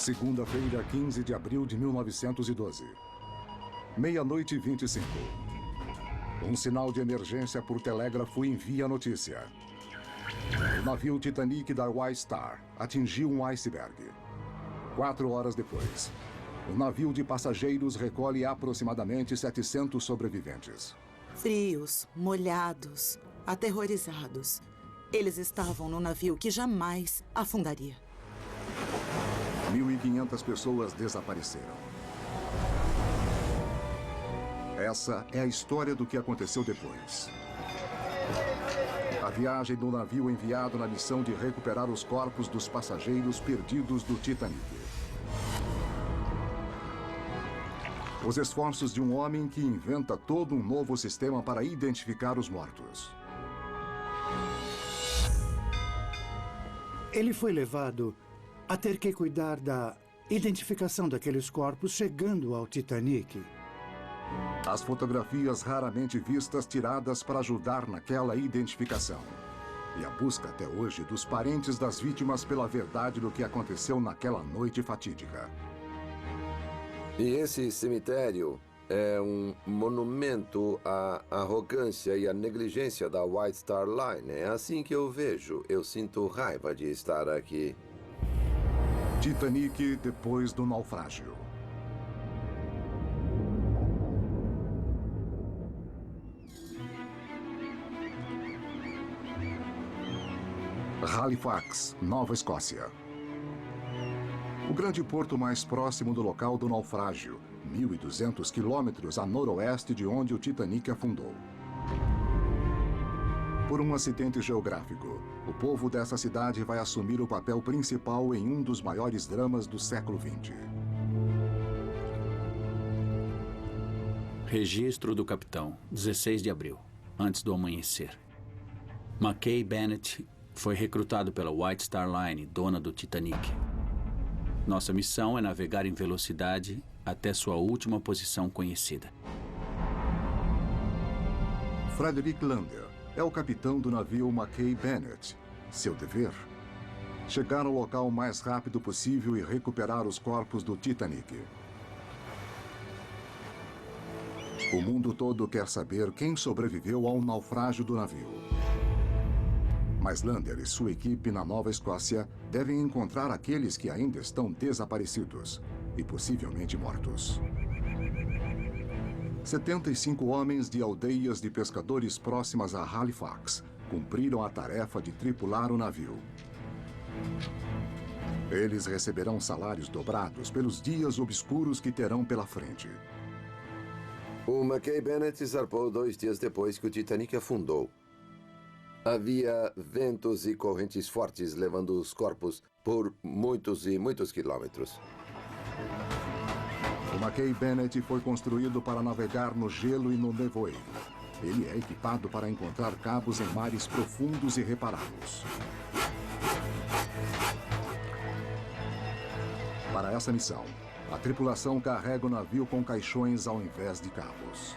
Segunda-feira, 15 de abril de 1912. Meia-noite e 25. Um sinal de emergência por telégrafo envia a notícia. O navio Titanic da White Star atingiu um iceberg. 4 horas depois, o navio de passageiros recolhe aproximadamente 700 sobreviventes. Frios, molhados, aterrorizados. Eles estavam no navio que jamais afundaria. 1.500 pessoas desapareceram. Essa é a história do que aconteceu depois. A viagem do navio enviado na missão de recuperar os corpos dos passageiros perdidos do Titanic. Os esforços de um homem que inventa todo um novo sistema para identificar os mortos. Ele foi levado a ter que cuidar da identificação daqueles corpos chegando ao Titanic. As fotografias raramente vistas tiradas para ajudar naquela identificação. E a busca até hoje dos parentes das vítimas pela verdade do que aconteceu naquela noite fatídica. E esse cemitério é um monumento à arrogância e à negligência da White Star Line. É assim que eu vejo. Eu sinto raiva de estar aqui. Titanic depois do naufrágio. Halifax, Nova Escócia. O grande porto mais próximo do local do naufrágio, 1.200 quilômetros a noroeste de onde o Titanic afundou. Por um acidente geográfico, o povo dessa cidade vai assumir o papel principal em um dos maiores dramas do século XX. Registro do capitão, 16 de abril, antes do amanhecer. Mackay Bennett foi recrutado pela White Star Line, dona do Titanic. Nossa missão é navegar em velocidade até sua última posição conhecida. Frederick Lander é o capitão do navio Mackay Bennett. Seu dever? Chegar ao local o mais rápido possível e recuperar os corpos do Titanic. O mundo todo quer saber quem sobreviveu ao naufrágio do navio. Mas Lander e sua equipe na Nova Escócia devem encontrar aqueles que ainda estão desaparecidos e possivelmente mortos. 75 homens de aldeias de pescadores próximas a Halifax cumpriram a tarefa de tripular o navio. Eles receberão salários dobrados pelos dias obscuros que terão pela frente. O Mackay Bennett zarpou 2 dias depois que o Titanic afundou. Havia ventos e correntes fortes levando os corpos por muitos e muitos quilômetros. O Mackay Bennett foi construído para navegar no gelo e no nevoeiro. Ele é equipado para encontrar cabos em mares profundos e repará-los. Para essa missão, a tripulação carrega o navio com caixões ao invés de cabos.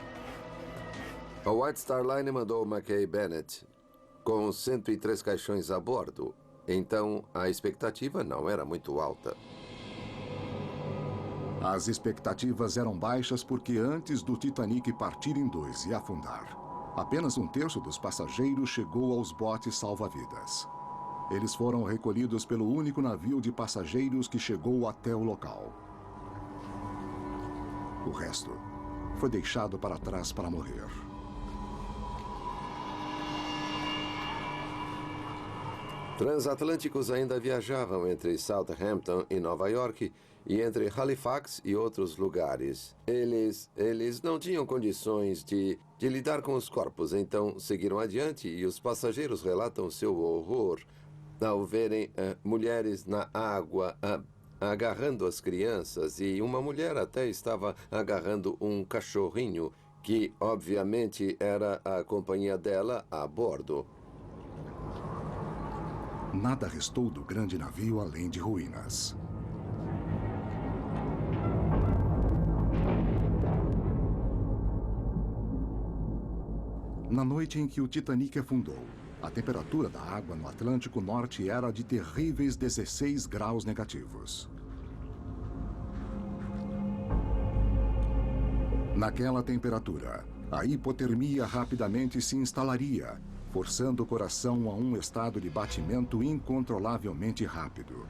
A White Star Line mandou o Mackay Bennett com 103 caixões a bordo. Então, a expectativa não era muito alta. As expectativas eram baixas porque antes do Titanic partir em 2 e afundar, apenas 1/3 dos passageiros chegou aos botes salva-vidas. Eles foram recolhidos pelo único navio de passageiros que chegou até o local. O resto foi deixado para trás para morrer. Transatlânticos ainda viajavam entre Southampton e Nova York e entre Halifax e outros lugares. Eles não tinham condições de lidar com os corpos, então seguiram adiante e os passageiros relatam seu horror ao verem mulheres na água agarrando as crianças, e uma mulher até estava agarrando um cachorrinho que, obviamente, era a companhia dela a bordo. Nada restou do grande navio além de ruínas. Na noite em que o Titanic afundou, a temperatura da água no Atlântico Norte era de terríveis 16 graus negativos. Naquela temperatura, a hipotermia rapidamente se instalaria, forçando o coração a um estado de batimento incontrolavelmente rápido.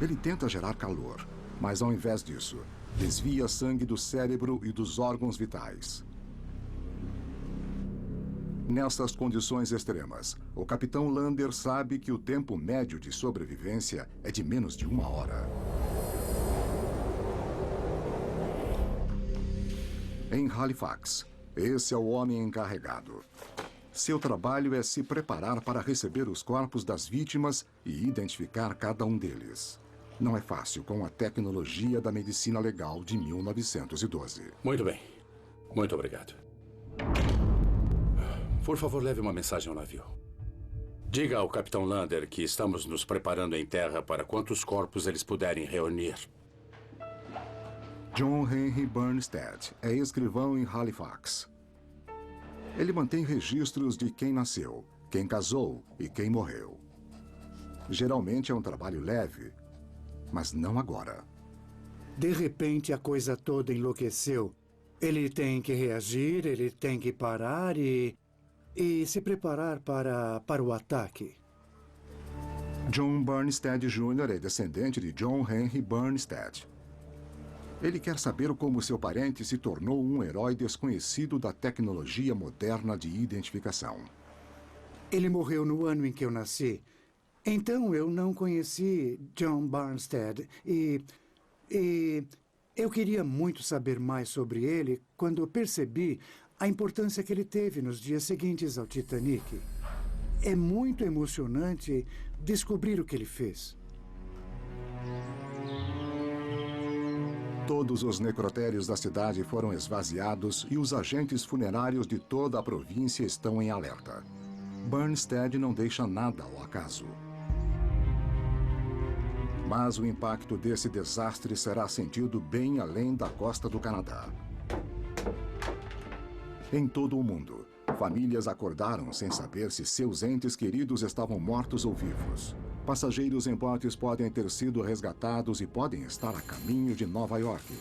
Ele tenta gerar calor, mas ao invés disso, desvia sangue do cérebro e dos órgãos vitais. Nessas condições extremas, o Capitão Lander sabe que o tempo médio de sobrevivência é de menos de 1 hora. Em Halifax, esse é o homem encarregado. Seu trabalho é se preparar para receber os corpos das vítimas e identificar cada um deles. Não é fácil com a tecnologia da medicina legal de 1912. Muito bem. Muito obrigado. Por favor, leve uma mensagem ao navio. Diga ao Capitão Lander que estamos nos preparando em terra para quantos corpos eles puderem reunir. John Henry Burnstead é escrivão em Halifax. Ele mantém registros de quem nasceu, quem casou e quem morreu. Geralmente é um trabalho leve, mas não agora. De repente, a coisa toda enlouqueceu. Ele tem que reagir, ele tem que parar e se preparar para o ataque. John Burnstead Jr. é descendente de John Henry Burnstead. Ele quer saber como seu parente se tornou um herói desconhecido da tecnologia moderna de identificação. Ele morreu no ano em que eu nasci. Então eu não conheci John Burnstead e eu queria muito saber mais sobre ele quando percebi a importância que ele teve nos dias seguintes ao Titanic. É muito emocionante descobrir o que ele fez. Todos os necrotérios da cidade foram esvaziados e os agentes funerários de toda a província estão em alerta. Burnstead não deixa nada ao acaso. Mas o impacto desse desastre será sentido bem além da costa do Canadá. Em todo o mundo, famílias acordaram sem saber se seus entes queridos estavam mortos ou vivos. Passageiros em botes podem ter sido resgatados e podem estar a caminho de Nova York.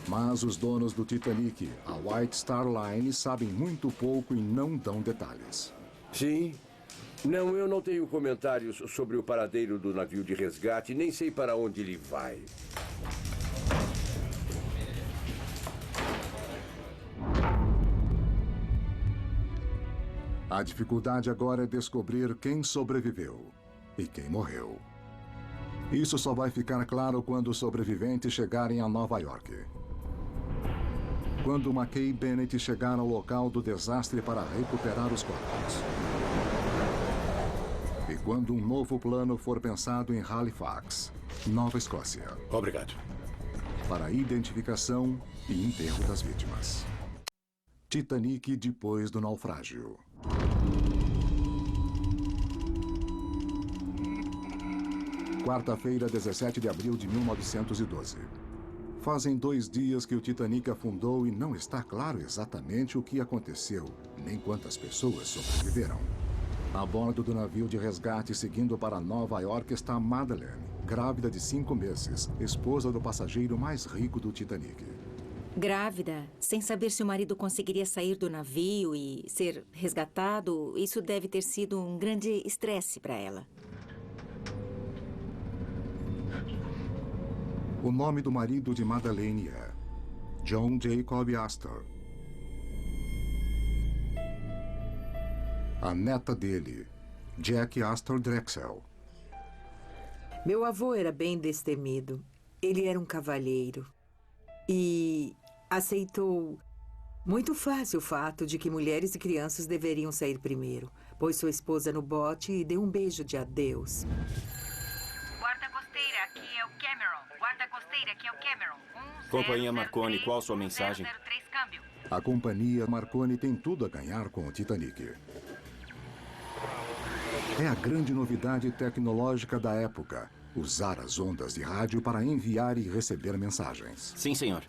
Mas os donos do Titanic, a White Star Line, sabem muito pouco e não dão detalhes. Sim. Não, eu não tenho comentários sobre o paradeiro do navio de resgate, nem sei para onde ele vai. A dificuldade agora é descobrir quem sobreviveu e quem morreu. Isso só vai ficar claro quando os sobreviventes chegarem a Nova York. Quando Mackay e Bennett chegar ao local do desastre para recuperar os corpos. E quando um novo plano for pensado em Halifax, Nova Escócia. Obrigado. Para a identificação e enterro das vítimas. Titanic depois do naufrágio. Quarta-feira, 17 de abril de 1912. Fazem 2 dias que o Titanic afundou e não está claro exatamente o que aconteceu, nem quantas pessoas sobreviveram. A bordo do navio de resgate seguindo para Nova York está Madeleine, grávida de 5 meses, esposa do passageiro mais rico do Titanic. Grávida, sem saber se o marido conseguiria sair do navio e ser resgatado, isso deve ter sido um grande estresse para ela. O nome do marido de Madeleine é John Jacob Astor. A neta dele, Jack Astor Drexel. Meu avô era bem destemido. Ele era um cavalheiro. E aceitou muito fácil o fato de que mulheres e crianças deveriam sair primeiro. Pôs sua esposa no bote e deu um beijo de adeus. Guarda costeira, aqui é o Cameron. Guarda costeira, aqui é o Cameron. Companhia Marconi, qual sua mensagem? 003, câmbio. A companhia Marconi tem tudo a ganhar com o Titanic. É a grande novidade tecnológica da época, usar as ondas de rádio para enviar e receber mensagens. Sim, senhor.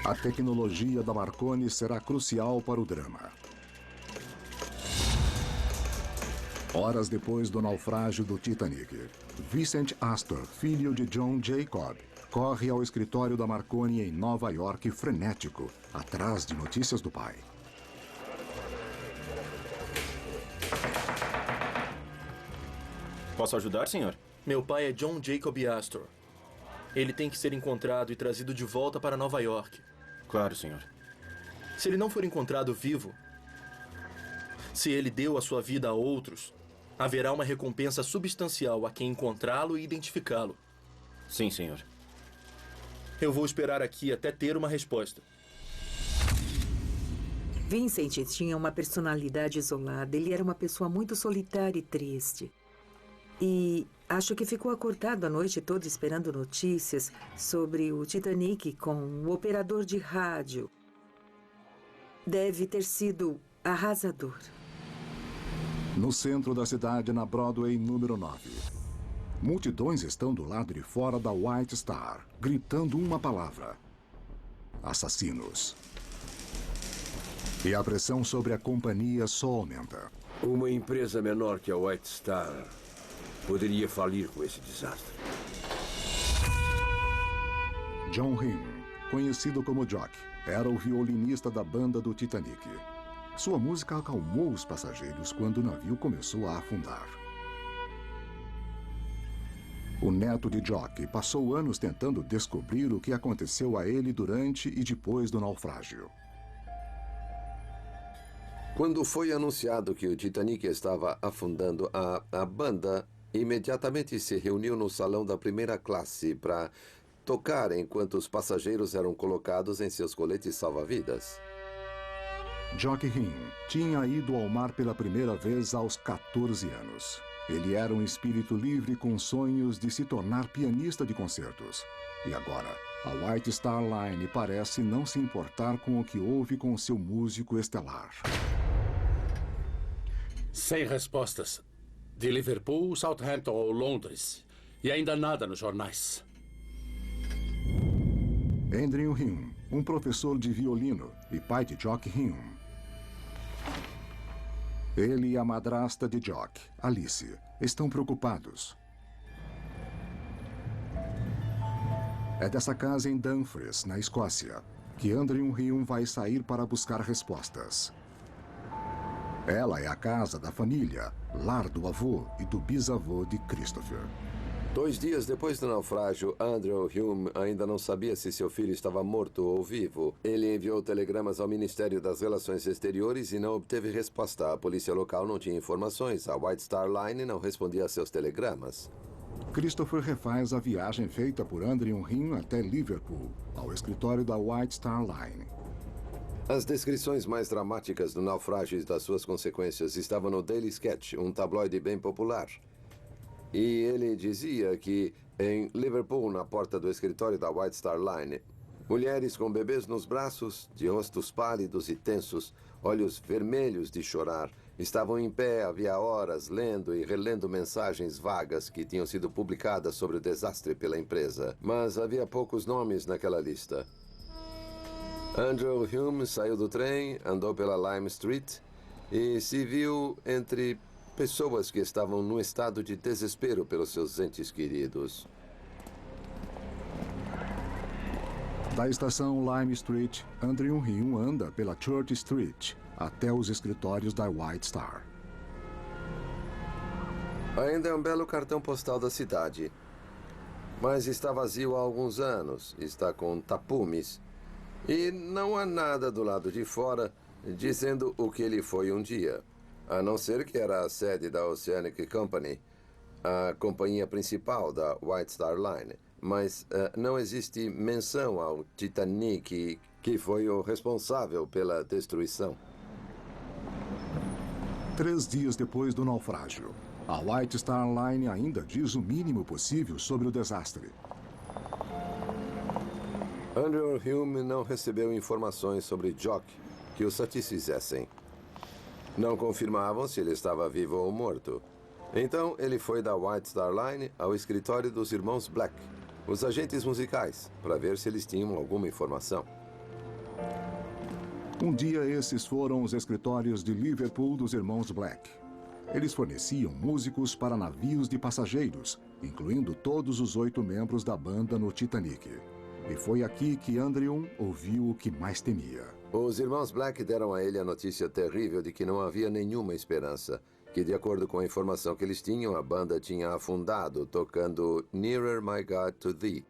A tecnologia da Marconi será crucial para o drama. Horas depois do naufrágio do Titanic, Vincent Astor, filho de John Jacob, corre ao escritório da Marconi em Nova York frenético, atrás de notícias do pai. Posso ajudar, senhor? Meu pai é John Jacob Astor. Ele tem que ser encontrado e trazido de volta para Nova York. Claro, senhor. Se ele não for encontrado vivo, se ele deu a sua vida a outros, haverá uma recompensa substancial a quem encontrá-lo e identificá-lo. Sim, senhor. Eu vou esperar aqui até ter uma resposta. Vincent tinha uma personalidade isolada. Ele era uma pessoa muito solitária e triste. E acho que ficou acordado a noite toda esperando notícias sobre o Titanic com o operador de rádio. Deve ter sido arrasador. No centro da cidade, na Broadway número 9. Multidões estão do lado de fora da White Star, gritando uma palavra: assassinos. E a pressão sobre a companhia só aumenta. Uma empresa menor que a White Star poderia falir com esse desastre. John Hill, conhecido como Jock, era o violinista da banda do Titanic. Sua música acalmou os passageiros quando o navio começou a afundar. O neto de Jock passou anos tentando descobrir o que aconteceu a ele durante e depois do naufrágio. Quando foi anunciado que o Titanic estava afundando, a banda imediatamente se reuniu no salão da primeira classe para tocar enquanto os passageiros eram colocados em seus coletes salva-vidas. Jock Hill tinha ido ao mar pela primeira vez aos 14 anos. Ele era um espírito livre com sonhos de se tornar pianista de concertos. E agora, a White Star Line parece não se importar com o que houve com seu músico estelar. Sem respostas. De Liverpool, Southampton ou Londres. E ainda nada nos jornais. Andrew Hill, um professor de violino e pai de Jock Hill. Ele e a madrasta de Jock, Alice, estão preocupados. É dessa casa em Dumfries, na Escócia, que Andrew Hill vai sair para buscar respostas. Ela é a casa da família, lar do avô e do bisavô de Christopher. 2 dias depois do naufrágio, Andrew Hume ainda não sabia se seu filho estava morto ou vivo. Ele enviou telegramas ao Ministério das Relações Exteriores e não obteve resposta. A polícia local não tinha informações. A White Star Line não respondia a seus telegramas. Christopher refaz a viagem feita por Andrew Hill até Liverpool, ao escritório da White Star Line. As descrições mais dramáticas do naufrágio e das suas consequências estavam no Daily Sketch, um tabloide bem popular. E ele dizia que, em Liverpool, na porta do escritório da White Star Line, mulheres com bebês nos braços, de rostos pálidos e tensos, olhos vermelhos de chorar, estavam em pé havia horas lendo e relendo mensagens vagas que tinham sido publicadas sobre o desastre pela empresa. Mas havia poucos nomes naquela lista. Andrew Hume saiu do trem, andou pela Lime Street e se viu entre pessoas que estavam num estado de desespero pelos seus entes queridos. Da estação Lime Street, Andrew Hill anda pela Church Street até os escritórios da White Star. Ainda é um belo cartão postal da cidade, mas está vazio há alguns anos, está com tapumes e não há nada do lado de fora dizendo o que ele foi um dia. A não ser que era a sede da Oceanic Company, a companhia principal da White Star Line. Mas não existe menção ao Titanic, que foi o responsável pela destruição. 3 dias depois do naufrágio, a White Star Line ainda diz o mínimo possível sobre o desastre. Andrew Hume não recebeu informações sobre Jock que o satisfizessem. Não confirmavam se ele estava vivo ou morto. Então, ele foi da White Star Line ao escritório dos irmãos Black, os agentes musicais, para ver se eles tinham alguma informação. Um dia, esses foram os escritórios de Liverpool dos irmãos Black. Eles forneciam músicos para navios de passageiros, incluindo todos os 8 membros da banda no Titanic. E foi aqui que Andrew ouviu o que mais temia. Os irmãos Black deram a ele a notícia terrível de que não havia nenhuma esperança. Que, de acordo com a informação que eles tinham, a banda tinha afundado tocando Nearer My God to Thee.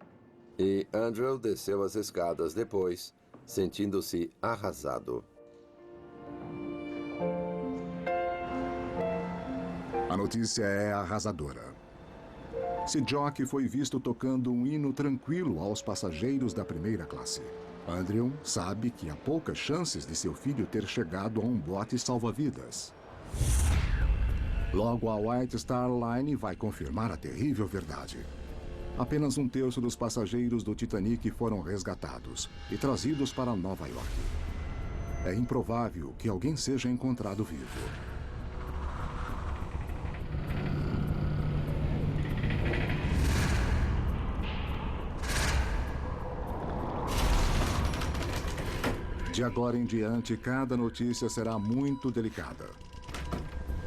E Andrew desceu as escadas depois, sentindo-se arrasado. A notícia é arrasadora. Se Jock foi visto tocando um hino tranquilo aos passageiros da primeira classe, Andrew sabe que há poucas chances de seu filho ter chegado a um bote salva-vidas. Logo, a White Star Line vai confirmar a terrível verdade. Apenas 1/3 dos passageiros do Titanic foram resgatados e trazidos para Nova York. É improvável que alguém seja encontrado vivo. De agora em diante, cada notícia será muito delicada.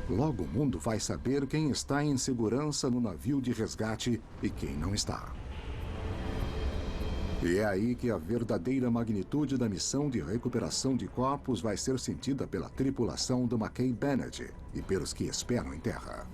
Logo o mundo vai saber quem está em segurança no navio de resgate e quem não está. E é aí que a verdadeira magnitude da missão de recuperação de corpos vai ser sentida pela tripulação do Mackay Bennett e pelos que esperam em terra.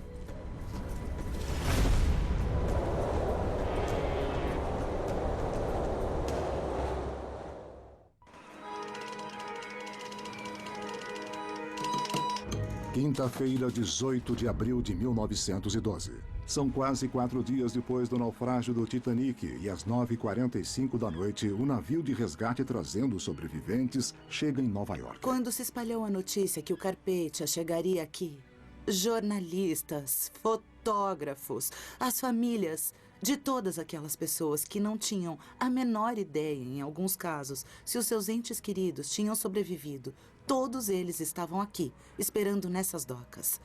Quinta-feira, 18 de abril de 1912. São quase 4 dias depois do naufrágio do Titanic e às 9h45 da noite, o navio de resgate trazendo sobreviventes chega em Nova York. Quando se espalhou a notícia que o Carpetia chegaria aqui, jornalistas, fotógrafos, as famílias de todas aquelas pessoas que não tinham a menor ideia, em alguns casos, se os seus entes queridos tinham sobrevivido, todos eles estavam aqui, esperando nessas docas.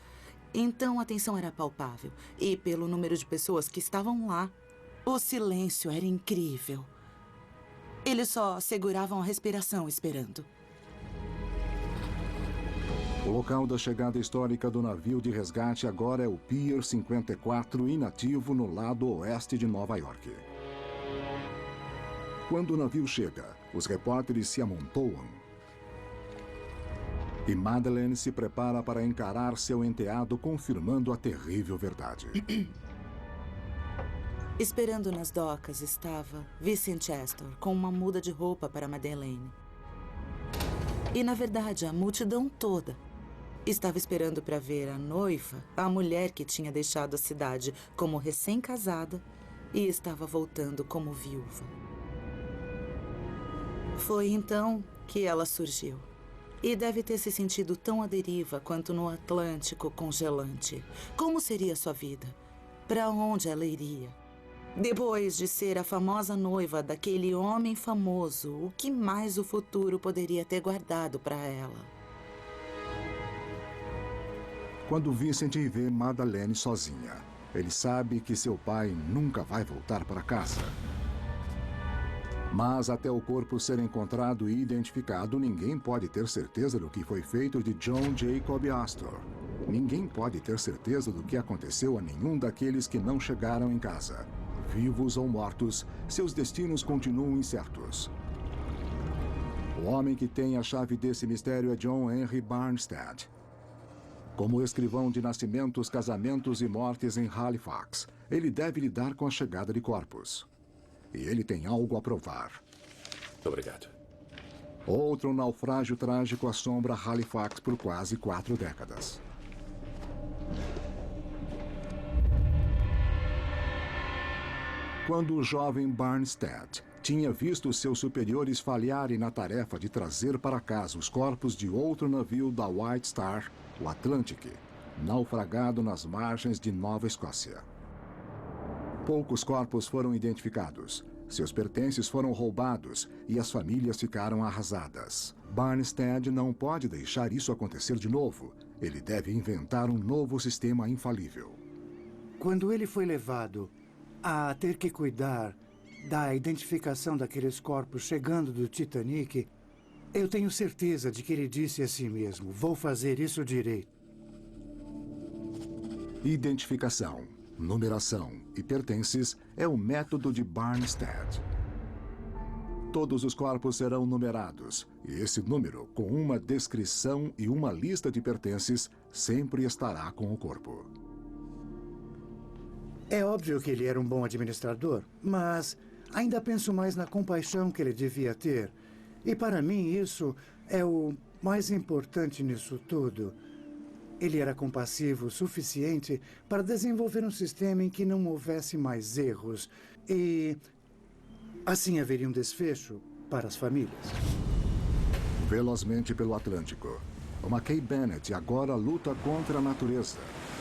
Então a tensão era palpável. E pelo número de pessoas que estavam lá, o silêncio era incrível. Eles só seguravam a respiração esperando. O local da chegada histórica do navio de resgate agora é o Pier 54, inativo no lado oeste de Nova York. Quando o navio chega, os repórteres se amontoam. E Madeleine se prepara para encarar seu enteado, confirmando a terrível verdade. Esperando nas docas estava Vincent Chester, com uma muda de roupa para Madeleine. E, na verdade, a multidão toda estava esperando para ver a noiva, a mulher que tinha deixado a cidade como recém-casada e estava voltando como viúva. Foi então que ela surgiu. E deve ter se sentido tão à deriva quanto no Atlântico congelante. Como seria sua vida? Para onde ela iria? Depois de ser a famosa noiva daquele homem famoso, o que mais o futuro poderia ter guardado para ela? Quando Vincent vê Madeleine sozinha, ele sabe que seu pai nunca vai voltar para casa. Mas até o corpo ser encontrado e identificado, ninguém pode ter certeza do que foi feito de John Jacob Astor. Ninguém pode ter certeza do que aconteceu a nenhum daqueles que não chegaram em casa. Vivos ou mortos, seus destinos continuam incertos. O homem que tem a chave desse mistério é John Henry Barnstead. Como escrivão de nascimentos, casamentos e mortes em Halifax, ele deve lidar com a chegada de corpos. E ele tem algo a provar. Obrigado. Outro naufrágio trágico assombra Halifax por quase 4 décadas. Quando o jovem Barnstead tinha visto seus superiores falharem na tarefa de trazer para casa os corpos de outro navio da White Star, o Atlantic, naufragado nas margens de Nova Escócia. Poucos corpos foram identificados. Seus pertences foram roubados e as famílias ficaram arrasadas. Barnstead não pode deixar isso acontecer de novo. Ele deve inventar um novo sistema infalível. Quando ele foi levado a ter que cuidar da identificação daqueles corpos chegando do Titanic, eu tenho certeza de que ele disse a si mesmo: vou fazer isso direito. Identificação, numeração e pertences é o método de Barnstead. Todos os corpos serão numerados, e esse número, com uma descrição e uma lista de pertences, sempre estará com o corpo. É óbvio que ele era um bom administrador, mas ainda penso mais na compaixão que ele devia ter. E para mim isso é o mais importante nisso tudo. Ele era compassivo o suficiente para desenvolver um sistema em que não houvesse mais erros. E assim haveria um desfecho para as famílias. Velozmente pelo Atlântico, o McKay Bennett agora luta contra a natureza,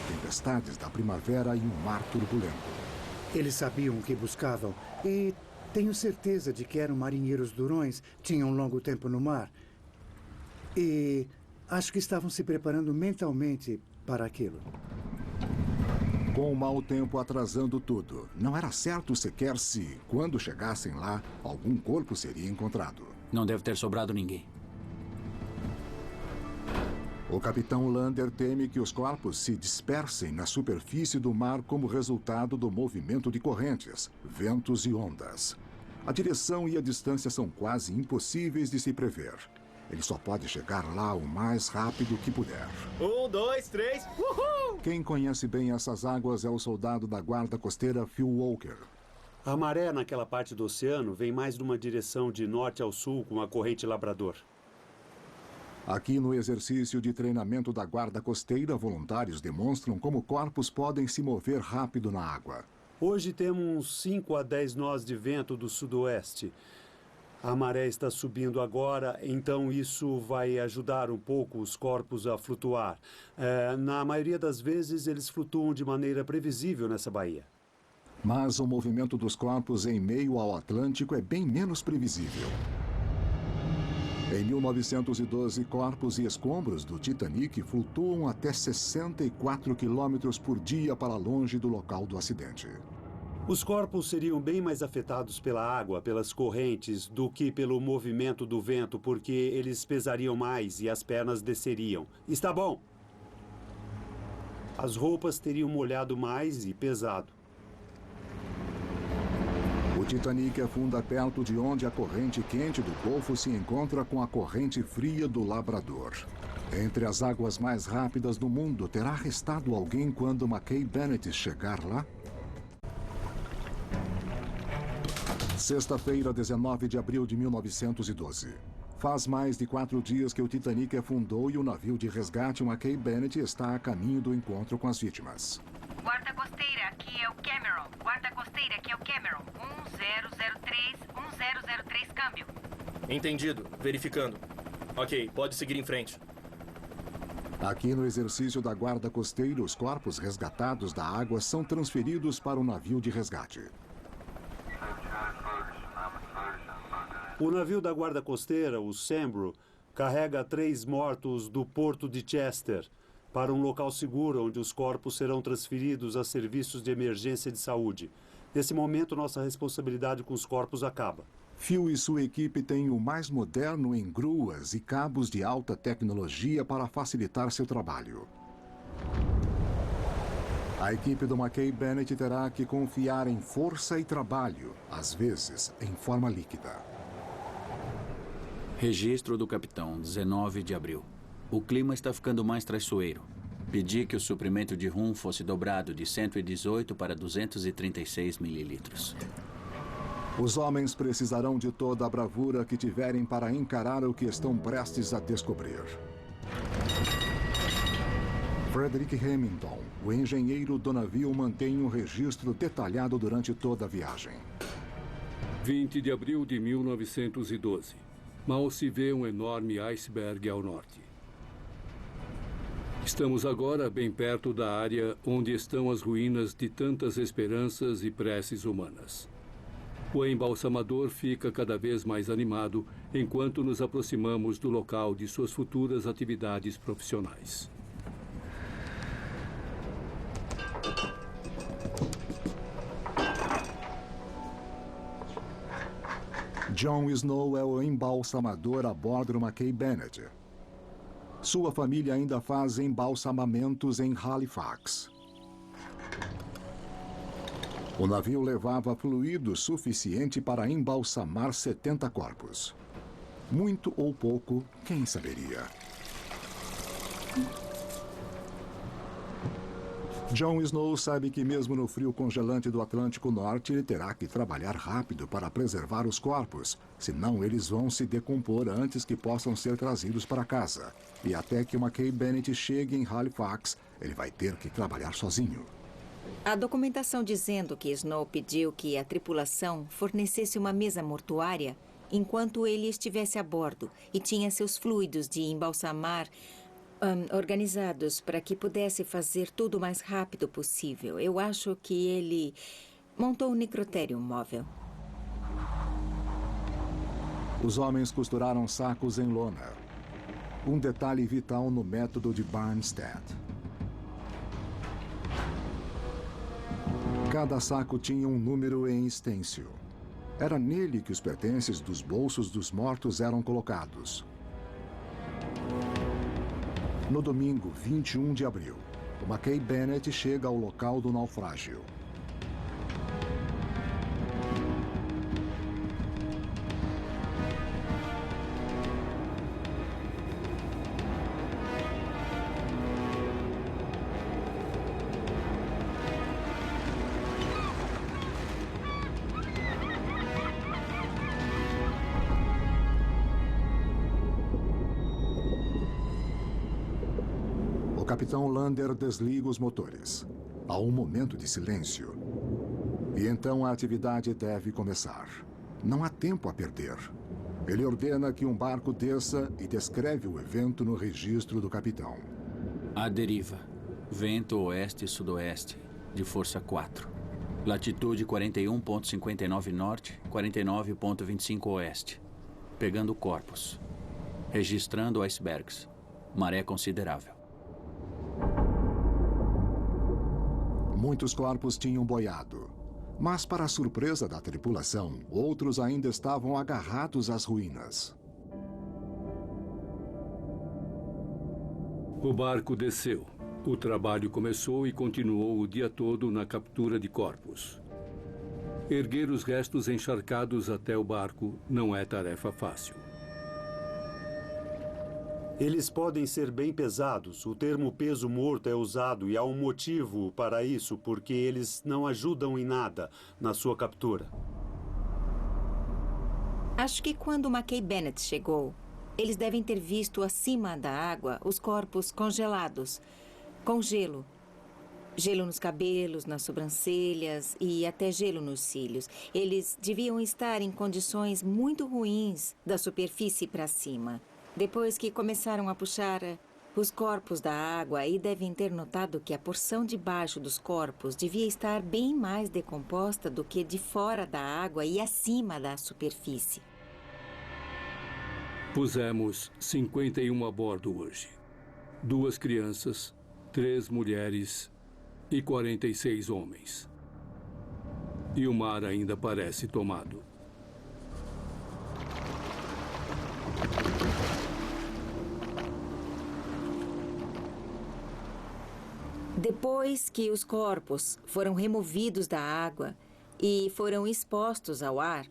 tempestades da primavera e um mar turbulento. Eles sabiam o que buscavam e tenho certeza de que eram marinheiros durões, tinham um longo tempo no mar. E acho que estavam se preparando mentalmente para aquilo. Com o mau tempo atrasando tudo, não era certo sequer se, quando chegassem lá, algum corpo seria encontrado. Não deve ter sobrado ninguém. O capitão Lander teme que os corpos se dispersem na superfície do mar como resultado do movimento de correntes, ventos e ondas. A direção e a distância são quase impossíveis de se prever. Ele só pode chegar lá o mais rápido que puder. 1, 2, 3, uhul! Quem conhece bem essas águas é o soldado da guarda costeira Phil Walker. A maré naquela parte do oceano vem mais numa direção de norte ao sul com a corrente Labrador. Aqui no exercício de treinamento da guarda costeira, voluntários demonstram como corpos podem se mover rápido na água. Hoje temos uns 5 a 10 nós de vento do sudoeste. A maré está subindo agora, então isso vai ajudar um pouco os corpos a flutuar. Na maioria das vezes, eles flutuam de maneira previsível nessa baía. Mas o movimento dos corpos em meio ao Atlântico é bem menos previsível. Em 1912, corpos e escombros do Titanic flutuam até 64 quilômetros por dia para longe do local do acidente. Os corpos seriam bem mais afetados pela água, pelas correntes, do que pelo movimento do vento, porque eles pesariam mais e as pernas desceriam. Está bom. As roupas teriam molhado mais e pesado. O Titanic afunda perto de onde a corrente quente do Golfo se encontra com a corrente fria do Labrador. Entre as águas mais rápidas do mundo, terá restado alguém quando McKay Bennett chegar lá? Sexta-feira, 19 de abril de 1912. Faz mais de 4 dias que o Titanic afundou e o navio de resgate McKay Bennett está a caminho do encontro com as vítimas. Guarda costeira, aqui é o Cameron. Guarda costeira, aqui é o Cameron. 1003, câmbio. Entendido. Verificando. Ok, pode seguir em frente. Aqui no exercício da guarda costeira, os corpos resgatados da água são transferidos para o navio de resgate. O navio da guarda costeira, o Sambro, carrega 3 mortos do porto de Chester para um local seguro onde os corpos serão transferidos a serviços de emergência de saúde. Nesse momento, nossa responsabilidade com os corpos acaba. Phil e sua equipe têm o mais moderno em gruas e cabos de alta tecnologia para facilitar seu trabalho. A equipe do McKay Bennett terá que confiar em força e trabalho, às vezes em forma líquida. Registro do capitão, 19 de abril. O clima está ficando mais traiçoeiro. Pedi que o suprimento de rum fosse dobrado de 118 para 236 mililitros. Os homens precisarão de toda a bravura que tiverem para encarar o que estão prestes a descobrir. Frederick Hamilton, o engenheiro do navio, mantém um registro detalhado durante toda a viagem. 20 de abril de 1912. Mal se vê um enorme iceberg ao norte. Estamos agora bem perto da área onde estão as ruínas de tantas esperanças e preces humanas. O embalsamador fica cada vez mais animado enquanto nos aproximamos do local de suas futuras atividades profissionais. John Snow é o embalsamador a bordo do McKay Bennett. Sua família ainda faz embalsamamentos em Halifax. O navio levava fluido suficiente para embalsamar 70 corpos. Muito ou pouco, quem saberia? Jon Snow sabe que mesmo no frio congelante do Atlântico Norte, ele terá que trabalhar rápido para preservar os corpos, senão eles vão se decompor antes que possam ser trazidos para casa. E até que McKay Bennett chegue em Halifax, ele vai ter que trabalhar sozinho. A documentação dizendo que Snow pediu que a tripulação fornecesse uma mesa mortuária enquanto ele estivesse a bordo e tinha seus fluidos de embalsamar organizados para que pudesse fazer tudo o mais rápido possível. Eu acho que ele montou um necrotério móvel. Os homens costuraram sacos em lona. Um detalhe vital no método de Barnstead. Cada saco tinha um número em estêncil. Era nele que os pertences dos bolsos dos mortos eram colocados. No domingo, 21 de abril, o McKay Bennett chega ao local do naufrágio. O capitão Lander desliga os motores. Há um momento de silêncio. E então a atividade deve começar. Não há tempo a perder. Ele ordena que um barco desça e descreve o evento no registro do capitão. À deriva. Vento oeste-sudoeste, de força 4. Latitude 41,59 norte, 49,25 oeste. Pegando corpos. Registrando icebergs. Maré considerável. Muitos corpos tinham boiado. Mas, para a surpresa da tripulação, outros ainda estavam agarrados às ruínas. O barco desceu. O trabalho começou e continuou o dia todo na captura de corpos. Erguer os restos encharcados até o barco não é tarefa fácil. Eles podem ser bem pesados. O termo peso morto é usado e há um motivo para isso, porque eles não ajudam em nada na sua captura. Acho que quando o McKay Bennett chegou, eles devem ter visto acima da água os corpos congelados, com gelo. Gelo nos cabelos, nas sobrancelhas e até gelo nos cílios. Eles deviam estar em condições muito ruins da superfície para cima. Depois que começaram a puxar os corpos da água, e devem ter notado que a porção de baixo dos corpos devia estar bem mais decomposta do que de fora da água e acima da superfície. Pusemos 51 a bordo hoje. 2 crianças, 3 mulheres e 46 homens. E o mar ainda parece tomado. Depois que os corpos foram removidos da água e foram expostos ao ar,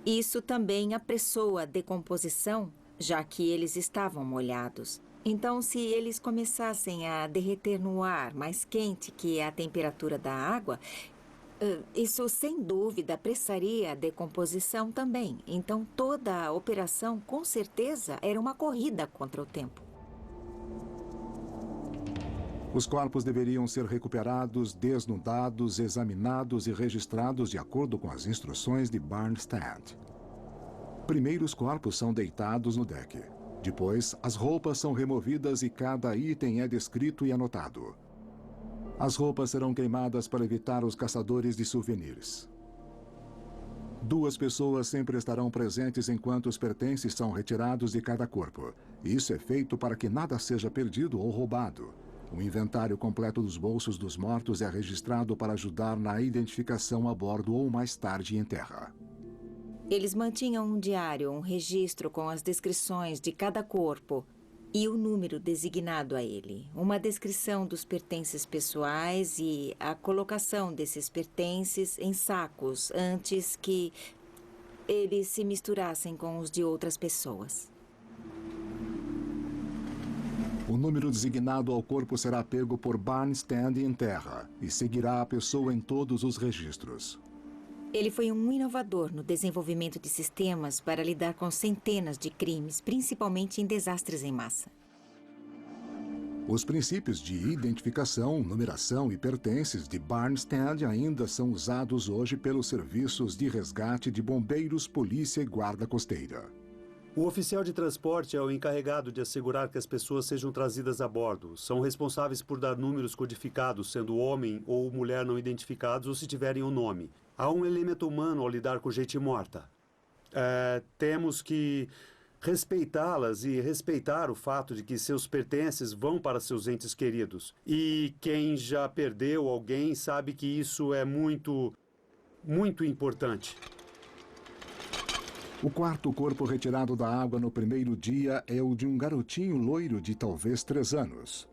isso também apressou a decomposição, já que eles estavam molhados. Então, se eles começassem a derreter no ar mais quente que a temperatura da água, isso sem dúvida apressaria a decomposição também. Então, toda a operação, com certeza, era uma corrida contra o tempo. Os corpos deveriam ser recuperados, desnudados, examinados e registrados de acordo com as instruções de Barnstead. Primeiro, os corpos são deitados no deck. Depois, as roupas são removidas e cada item é descrito e anotado. As roupas serão queimadas para evitar os caçadores de souvenirs. 2 pessoas sempre estarão presentes enquanto os pertences são retirados de cada corpo. Isso é feito para que nada seja perdido ou roubado. O inventário completo dos bolsos dos mortos é registrado para ajudar na identificação a bordo ou mais tarde em terra. Eles mantinham um diário, um registro com as descrições de cada corpo e o número designado a ele, uma descrição dos pertences pessoais e a colocação desses pertences em sacos antes que eles se misturassem com os de outras pessoas. O número designado ao corpo será pego por Barnstead em terra e seguirá a pessoa em todos os registros. Ele foi um inovador no desenvolvimento de sistemas para lidar com centenas de crimes, principalmente em desastres em massa. Os princípios de identificação, numeração e pertences de Barnstead ainda são usados hoje pelos serviços de resgate de bombeiros, polícia e guarda costeira. O oficial de transporte é o encarregado de assegurar que as pessoas sejam trazidas a bordo. São responsáveis por dar números codificados, sendo homem ou mulher não identificados ou se tiverem um nome. Há um elemento humano ao lidar com gente morta. Temos que respeitá-las e respeitar o fato de que seus pertences vão para seus entes queridos. E quem já perdeu alguém sabe que isso é muito, muito importante. O quarto corpo retirado da água no primeiro dia é o de um garotinho loiro de talvez 3 anos.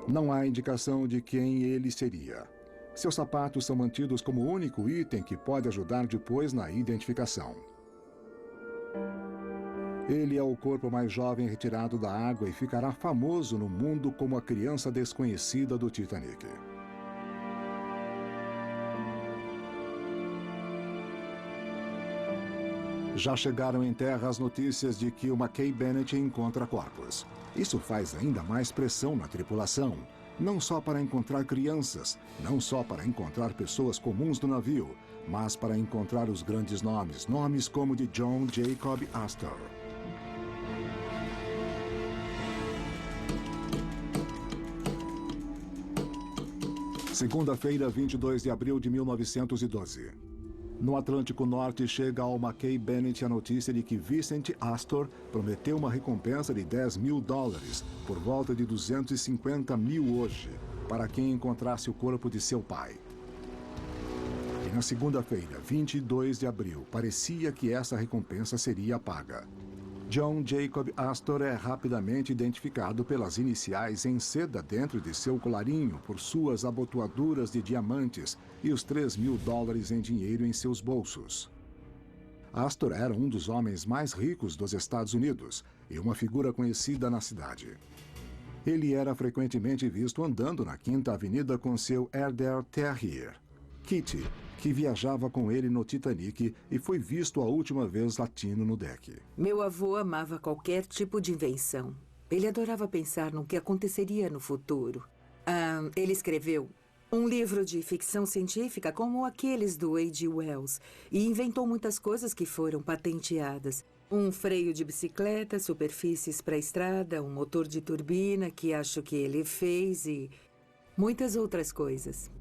Não há indicação de quem ele seria. Seus sapatos são mantidos como o único item que pode ajudar depois na identificação. Ele é o corpo mais jovem retirado da água e ficará famoso no mundo como a criança desconhecida do Titanic. Já chegaram em terra as notícias de que o Mackay Bennett encontra corpos. Isso faz ainda mais pressão na tripulação. Não só para encontrar crianças, não só para encontrar pessoas comuns do navio, mas para encontrar os grandes nomes, nomes como de John Jacob Astor. Segunda-feira, 22 de abril de 1912. No Atlântico Norte, chega ao Mackay Bennett a notícia de que Vincent Astor prometeu uma recompensa de $10.000, por volta de 250 mil hoje, para quem encontrasse o corpo de seu pai. E na segunda-feira, 22 de abril, parecia que essa recompensa seria paga. John Jacob Astor é rapidamente identificado pelas iniciais em seda dentro de seu colarinho, por suas abotoaduras de diamantes e os $3.000 em dinheiro em seus bolsos. Astor era um dos homens mais ricos dos Estados Unidos e uma figura conhecida na cidade. Ele era frequentemente visto andando na Quinta Avenida com seu Herder Terrier, Kitty, que viajava com ele no Titanic e foi visto a última vez latino no deck. Meu avô amava qualquer tipo de invenção. Ele adorava pensar no que aconteceria no futuro. Ele escreveu um livro de ficção científica como aqueles do H.G. Wells e inventou muitas coisas que foram patenteadas. Um freio de bicicleta, superfícies para a estrada, um motor de turbina que acho que ele fez e muitas outras coisas.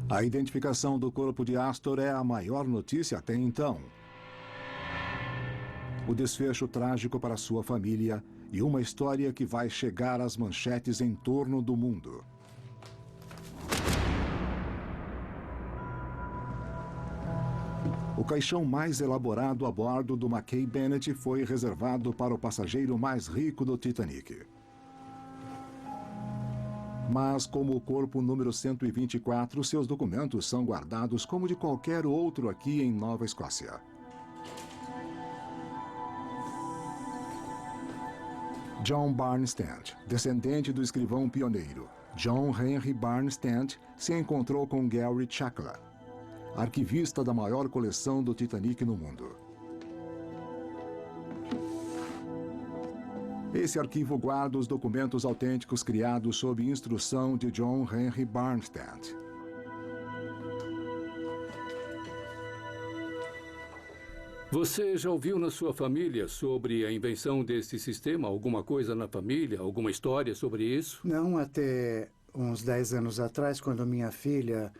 A identificação do corpo de Astor é a maior notícia até então. O desfecho trágico para sua família e uma história que vai chegar às manchetes em torno do mundo. O caixão mais elaborado a bordo do Mackay Bennett foi reservado para o passageiro mais rico do Titanic. Mas, como o corpo número 124, seus documentos são guardados como de qualquer outro aqui em Nova Escócia. John Barnstead, descendente do escrivão pioneiro John Henry Barnstead, se encontrou com Gary Chakla, arquivista da maior coleção do Titanic no mundo. Esse arquivo guarda os documentos autênticos criados sob instrução de John Henry Barnstead. Você já ouviu na sua família sobre a invenção desse sistema? Alguma coisa na família? Alguma história sobre isso? Não, até uns 10 anos atrás, quando minha filha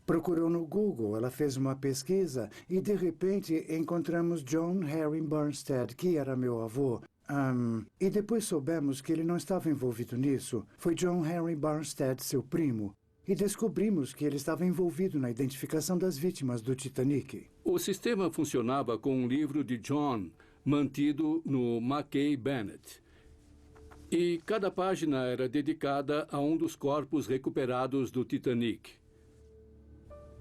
procurou no Google. Ela fez uma pesquisa e, de repente, encontramos John Henry Barnstead, que era meu avô. E depois soubemos que ele não estava envolvido nisso. Foi John Henry Barnstead, seu primo. e descobrimos que ele estava envolvido na identificação das vítimas do Titanic. O sistema funcionava com um livro de John, mantido no Mackay Bennett. E cada página era dedicada a um dos corpos recuperados do Titanic.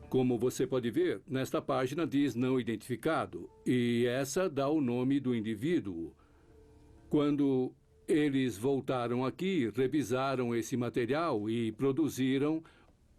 Como você pode ver, nesta página diz não identificado, e essa dá o nome do indivíduo. Quando eles voltaram aqui, revisaram esse material e produziram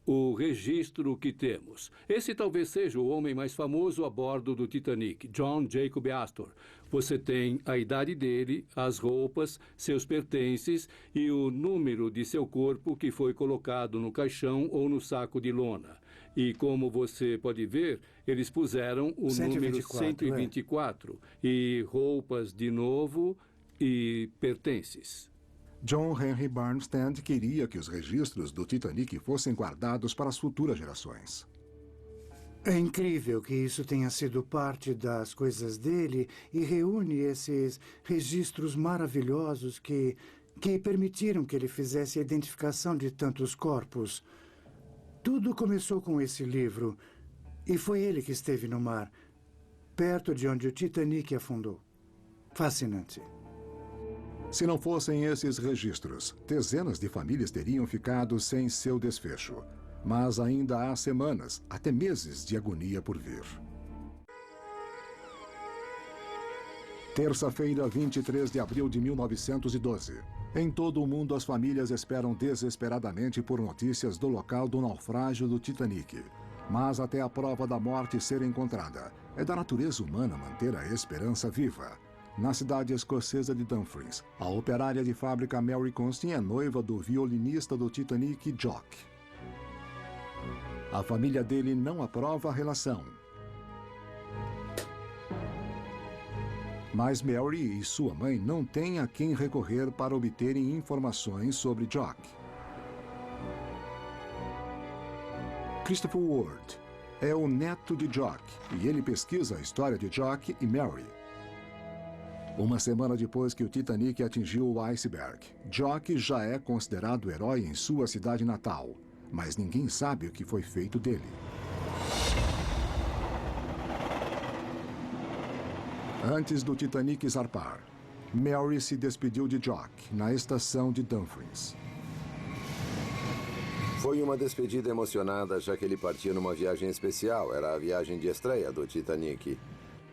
o registro que temos. Esse talvez seja o homem mais famoso a bordo do Titanic, John Jacob Astor. Você tem a idade dele, as roupas, seus pertences e o número de seu corpo que foi colocado no caixão ou no saco de lona. E como você pode ver, eles puseram o número 124 e roupas de novo e pertences. John Henry Barnstead queria que os registros do Titanic fossem guardados para as futuras gerações. É incrível que isso tenha sido parte das coisas dele e reúne esses registros maravilhosos que permitiram que ele fizesse a identificação de tantos corpos. Tudo começou com esse livro e foi ele que esteve no mar, perto de onde o Titanic afundou. Fascinante. Se não fossem esses registros, dezenas de famílias teriam ficado sem seu desfecho. Mas ainda há semanas, até meses de agonia por vir. Terça-feira, 23 de abril de 1912. Em todo o mundo, as famílias esperam desesperadamente por notícias do local do naufrágio do Titanic. Mas até a prova da morte ser encontrada, é da natureza humana manter a esperança viva. Na cidade escocesa de Dumfries, a operária de fábrica Mary Constin é noiva do violinista do Titanic, Jock. A família dele não aprova a relação. Mas Mary e sua mãe não têm a quem recorrer para obterem informações sobre Jock. Christopher Ward é o neto de Jock e ele pesquisa a história de Jock e Mary. Uma semana depois que o Titanic atingiu o iceberg, Jock já é considerado herói em sua cidade natal, mas ninguém sabe o que foi feito dele. Antes do Titanic zarpar, Mary se despediu de Jock na estação de Dumfries. Foi uma despedida emocionada, já que ele partia numa viagem especial. Era a viagem de estreia do Titanic.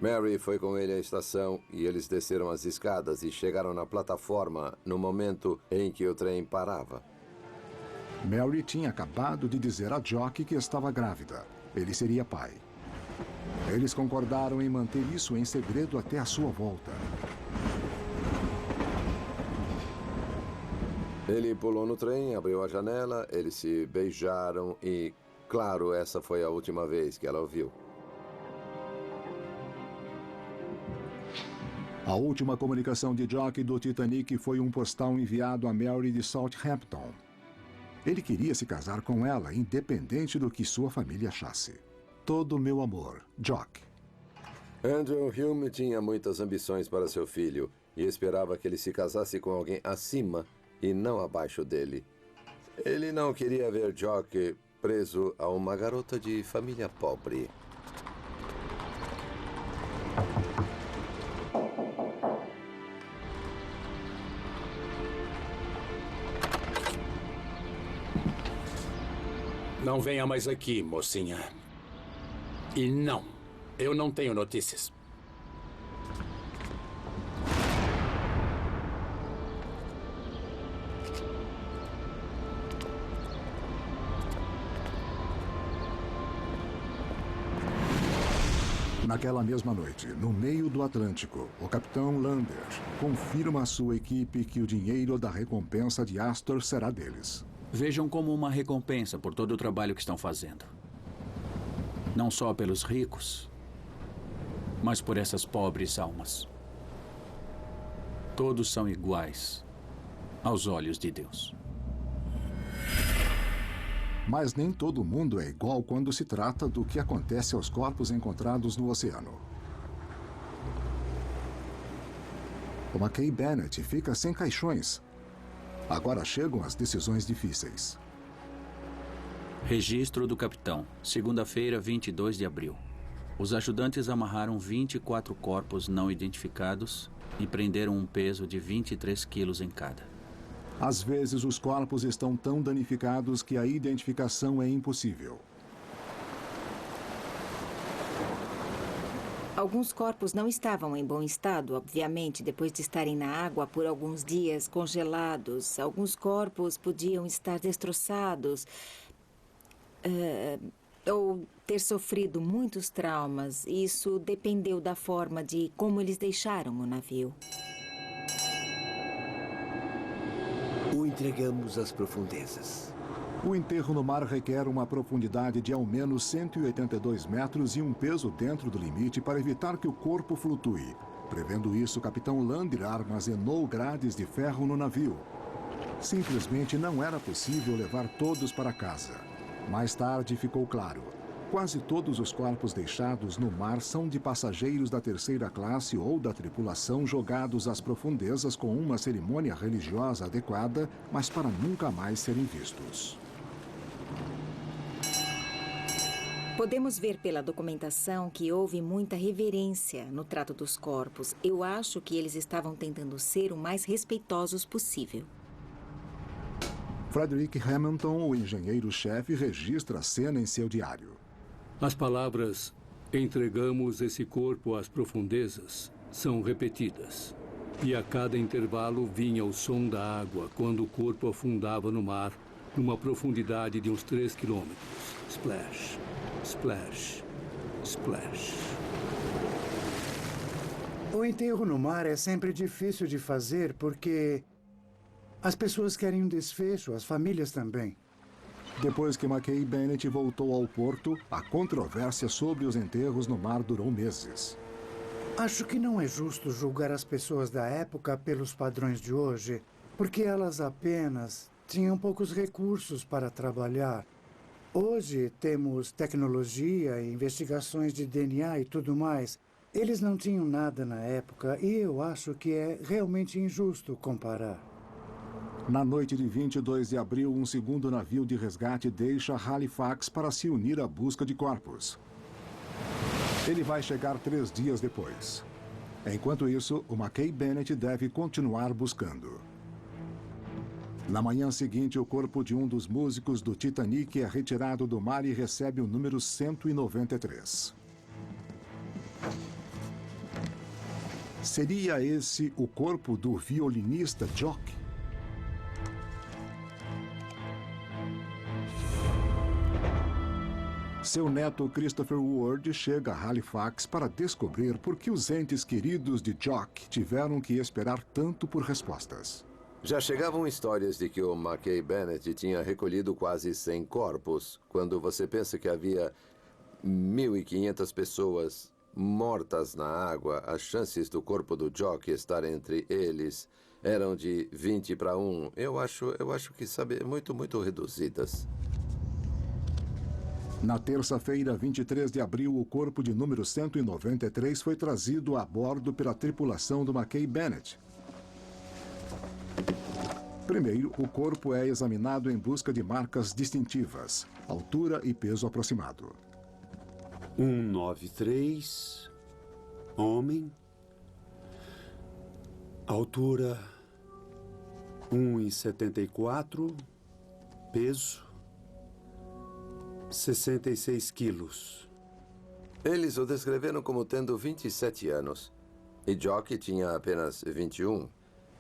Mary foi com ele à estação e eles desceram as escadas e chegaram na plataforma no momento em que o trem parava. Mary tinha acabado de dizer a Jock que estava grávida. Ele seria pai. Eles concordaram em manter isso em segredo até a sua volta. Ele pulou no trem, abriu a janela, eles se beijaram e, claro, essa foi a última vez que ela o viu. A última comunicação de Jock do Titanic foi um postal enviado a Mary de Southampton. Ele queria se casar com ela, independente do que sua família achasse. Todo meu amor, Jock. Andrew Hume tinha muitas ambições para seu filho e esperava que ele se casasse com alguém acima e não abaixo dele. Ele não queria ver Jock preso a uma garota de família pobre. Não venha mais aqui, mocinha. E não, eu não tenho notícias. Naquela mesma noite, no meio do Atlântico, o capitão Lander confirma à sua equipe que o dinheiro da recompensa de Astor será deles. Vejam como uma recompensa por todo o trabalho que estão fazendo. Não só pelos ricos, mas por essas pobres almas. Todos são iguais aos olhos de Deus. Mas nem todo mundo é igual quando se trata do que acontece aos corpos encontrados no oceano. O Mackay Bennett fica sem caixões. Agora chegam as decisões difíceis. Registro do capitão. Segunda-feira, 22 de abril. Os ajudantes amarraram 24 corpos não identificados e prenderam um peso de 23 quilos em cada. Às vezes, os corpos estão tão danificados que a identificação é impossível. Alguns corpos não estavam em bom estado, obviamente, depois de estarem na água por alguns dias congelados. Alguns corpos podiam estar destroçados ou ter sofrido muitos traumas. Isso dependeu da forma de como eles deixaram o navio. O entregamos às profundezas. O enterro no mar requer uma profundidade de ao menos 182 metros e um peso dentro do limite para evitar que o corpo flutue. Prevendo isso, o capitão Lander armazenou grades de ferro no navio. Simplesmente não era possível levar todos para casa. Mais tarde ficou claro. Quase todos os corpos deixados no mar são de passageiros da terceira classe ou da tripulação jogados às profundezas com uma cerimônia religiosa adequada, mas para nunca mais serem vistos. Podemos ver pela documentação que houve muita reverência no trato dos corpos. Eu acho que eles estavam tentando ser o mais respeitosos possível. Frederick Hamilton, o engenheiro-chefe, registra a cena em seu diário. As palavras "entregamos esse corpo às profundezas" são repetidas. E a cada intervalo vinha o som da água quando o corpo afundava no mar, numa profundidade de uns 3 quilômetros. Splash, splash, splash. O enterro no mar é sempre difícil de fazer porque as pessoas querem um desfecho, as famílias também. Depois que Mackay Bennett voltou ao porto, a controvérsia sobre os enterros no mar durou meses. Acho que não é justo julgar as pessoas da época pelos padrões de hoje, porque elas apenas tinham poucos recursos para trabalhar. Hoje temos tecnologia, investigações de DNA e tudo mais. Eles não tinham nada na época e eu acho que é realmente injusto comparar. Na noite de 22 de abril, um segundo navio de resgate deixa Halifax para se unir à busca de corpos. Ele vai chegar 3 dias depois. Enquanto isso, o Mackay Bennett deve continuar buscando. Na manhã seguinte, o corpo de um dos músicos do Titanic é retirado do mar e recebe o número 193. Seria esse o corpo do violinista Jock? Seu neto Christopher Ward chega a Halifax para descobrir por que os entes queridos de Jock tiveram que esperar tanto por respostas. Já chegavam histórias de que o Mackay Bennett tinha recolhido quase 100 corpos. Quando você pensa que havia 1.500 pessoas mortas na água, as chances do corpo do Jock estar entre eles eram de 20 para 1. Eu acho que, sabe, muito reduzidas. Na terça-feira, 23 de abril, o corpo de número 193 foi trazido a bordo pela tripulação do Mackay Bennett. Primeiro, o corpo é examinado em busca de marcas distintivas, altura e peso aproximado. 193, homem, altura 1,74, peso 66 quilos. Eles o descreveram como tendo 27 anos. E Jock tinha apenas 21.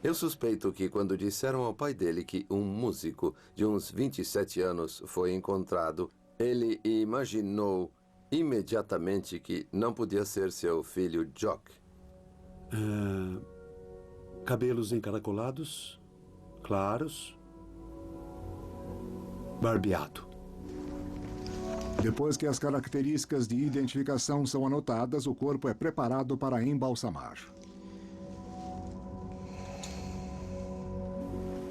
Eu suspeito que quando disseram ao pai dele que um músico de uns 27 anos foi encontrado, ele imaginou imediatamente que não podia ser seu filho Jock. Cabelos encaracolados, claros, barbeado. Depois que as características de identificação são anotadas, o corpo é preparado para embalsamar.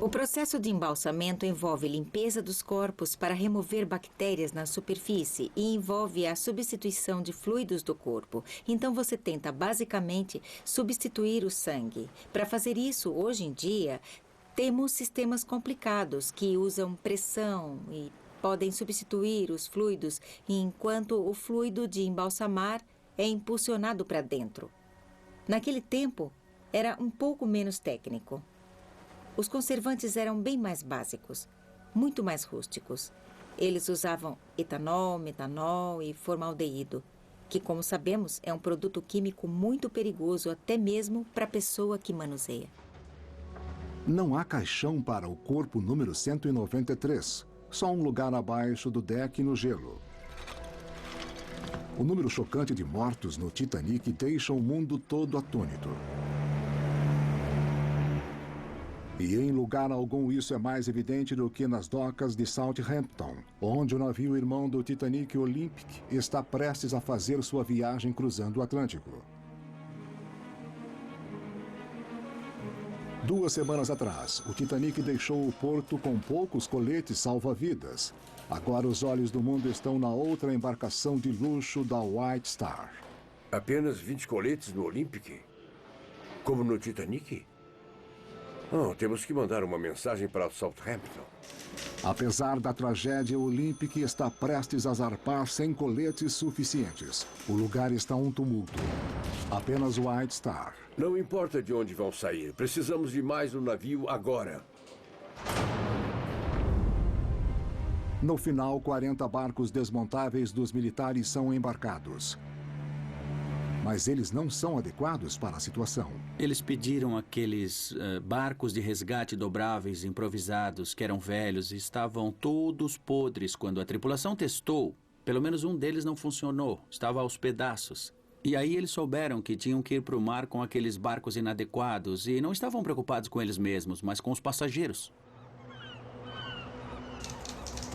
O processo de embalsamento envolve limpeza dos corpos para remover bactérias na superfície e envolve a substituição de fluidos do corpo. Então você tenta basicamente substituir o sangue. Para fazer isso, hoje em dia, temos sistemas complicados que usam pressão e podem substituir os fluidos enquanto o fluido de embalsamar é impulsionado para dentro. Naquele tempo, era um pouco menos técnico. Os conservantes eram bem mais básicos, muito mais rústicos. Eles usavam etanol, metanol e formaldeído, que, como sabemos, é um produto químico muito perigoso até mesmo para a pessoa que manuseia. Não há caixão para o corpo número 193, só um lugar abaixo do deck no gelo. O número chocante de mortos no Titanic deixa o mundo todo atônito. E em lugar algum isso é mais evidente do que nas docas de Southampton, onde o navio irmão do Titanic Olympic está prestes a fazer sua viagem cruzando o Atlântico. 2 semanas atrás, o Titanic deixou o porto com poucos coletes salva-vidas. Agora os olhos do mundo estão na outra embarcação de luxo da White Star. Apenas 20 coletes no Olympic? Como no Titanic? Oh, temos que mandar uma mensagem para Southampton. Apesar da tragédia, o Olympic está prestes a zarpar sem coletes suficientes. O lugar está um tumulto. Apenas o White Star. Não importa de onde vão sair. Precisamos de mais um navio agora. No final, 40 barcos desmontáveis dos militares são embarcados. Mas eles não são adequados para a situação. Eles pediram aqueles barcos de resgate dobráveis improvisados, que eram velhos e estavam todos podres quando a tripulação testou. Pelo menos um deles não funcionou, estava aos pedaços. E aí eles souberam que tinham que ir para o mar com aqueles barcos inadequados e não estavam preocupados com eles mesmos, mas com os passageiros.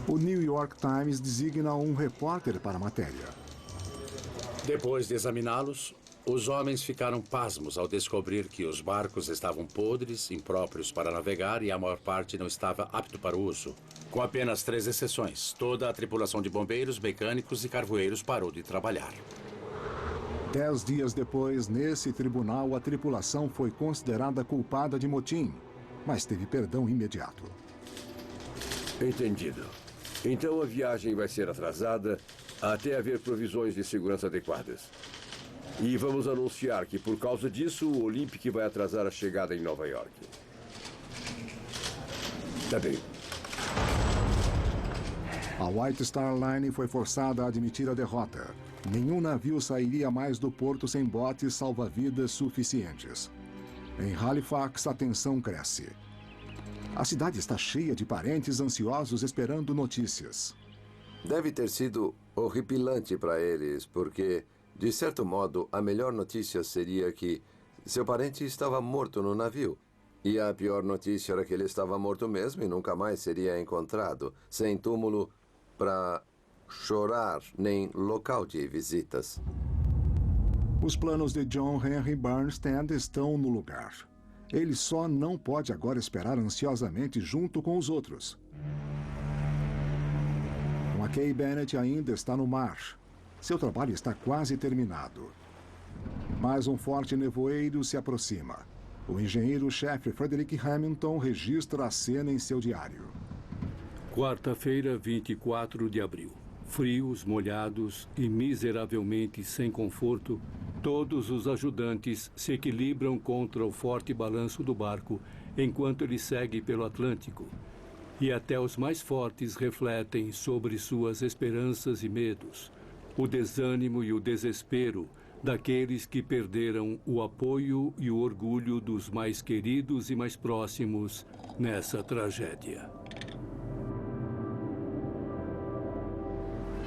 O New York Times designa um repórter para a matéria. Depois de examiná-los, os homens ficaram pasmos ao descobrir que os barcos estavam podres, impróprios para navegar e a maior parte não estava apto para o uso. Com apenas 3 exceções, toda a tripulação de bombeiros, mecânicos e carvoeiros parou de trabalhar. 10 dias depois, nesse tribunal, a tripulação foi considerada culpada de motim, mas teve perdão imediato. Entendido. Então a viagem vai ser atrasada até haver provisões de segurança adequadas. E vamos anunciar que, por causa disso, o Olympic vai atrasar a chegada em Nova York. Tá bem. A White Star Line foi forçada a admitir a derrota. Nenhum navio sairia mais do porto sem botes salva-vidas suficientes. Em Halifax, a tensão cresce. A cidade está cheia de parentes ansiosos esperando notícias. Deve ter sido horripilante para eles, porque, de certo modo, a melhor notícia seria que seu parente estava morto no navio. E a pior notícia era que ele estava morto mesmo e nunca mais seria encontrado, sem túmulo para chorar, nem local de visitas. Os planos de John Henry Bernstein estão no lugar. Ele só não pode agora esperar ansiosamente junto com os outros. Mackay Bennett ainda está no mar. Seu trabalho está quase terminado. Mas um forte nevoeiro se aproxima. O engenheiro-chefe Frederick Hamilton registra a cena em seu diário. Quarta-feira, 24 de abril. Frios, molhados e miseravelmente sem conforto, todos os ajudantes se equilibram contra o forte balanço do barco enquanto ele segue pelo Atlântico. E até os mais fortes refletem sobre suas esperanças e medos, o desânimo e o desespero daqueles que perderam o apoio e o orgulho dos mais queridos e mais próximos nessa tragédia.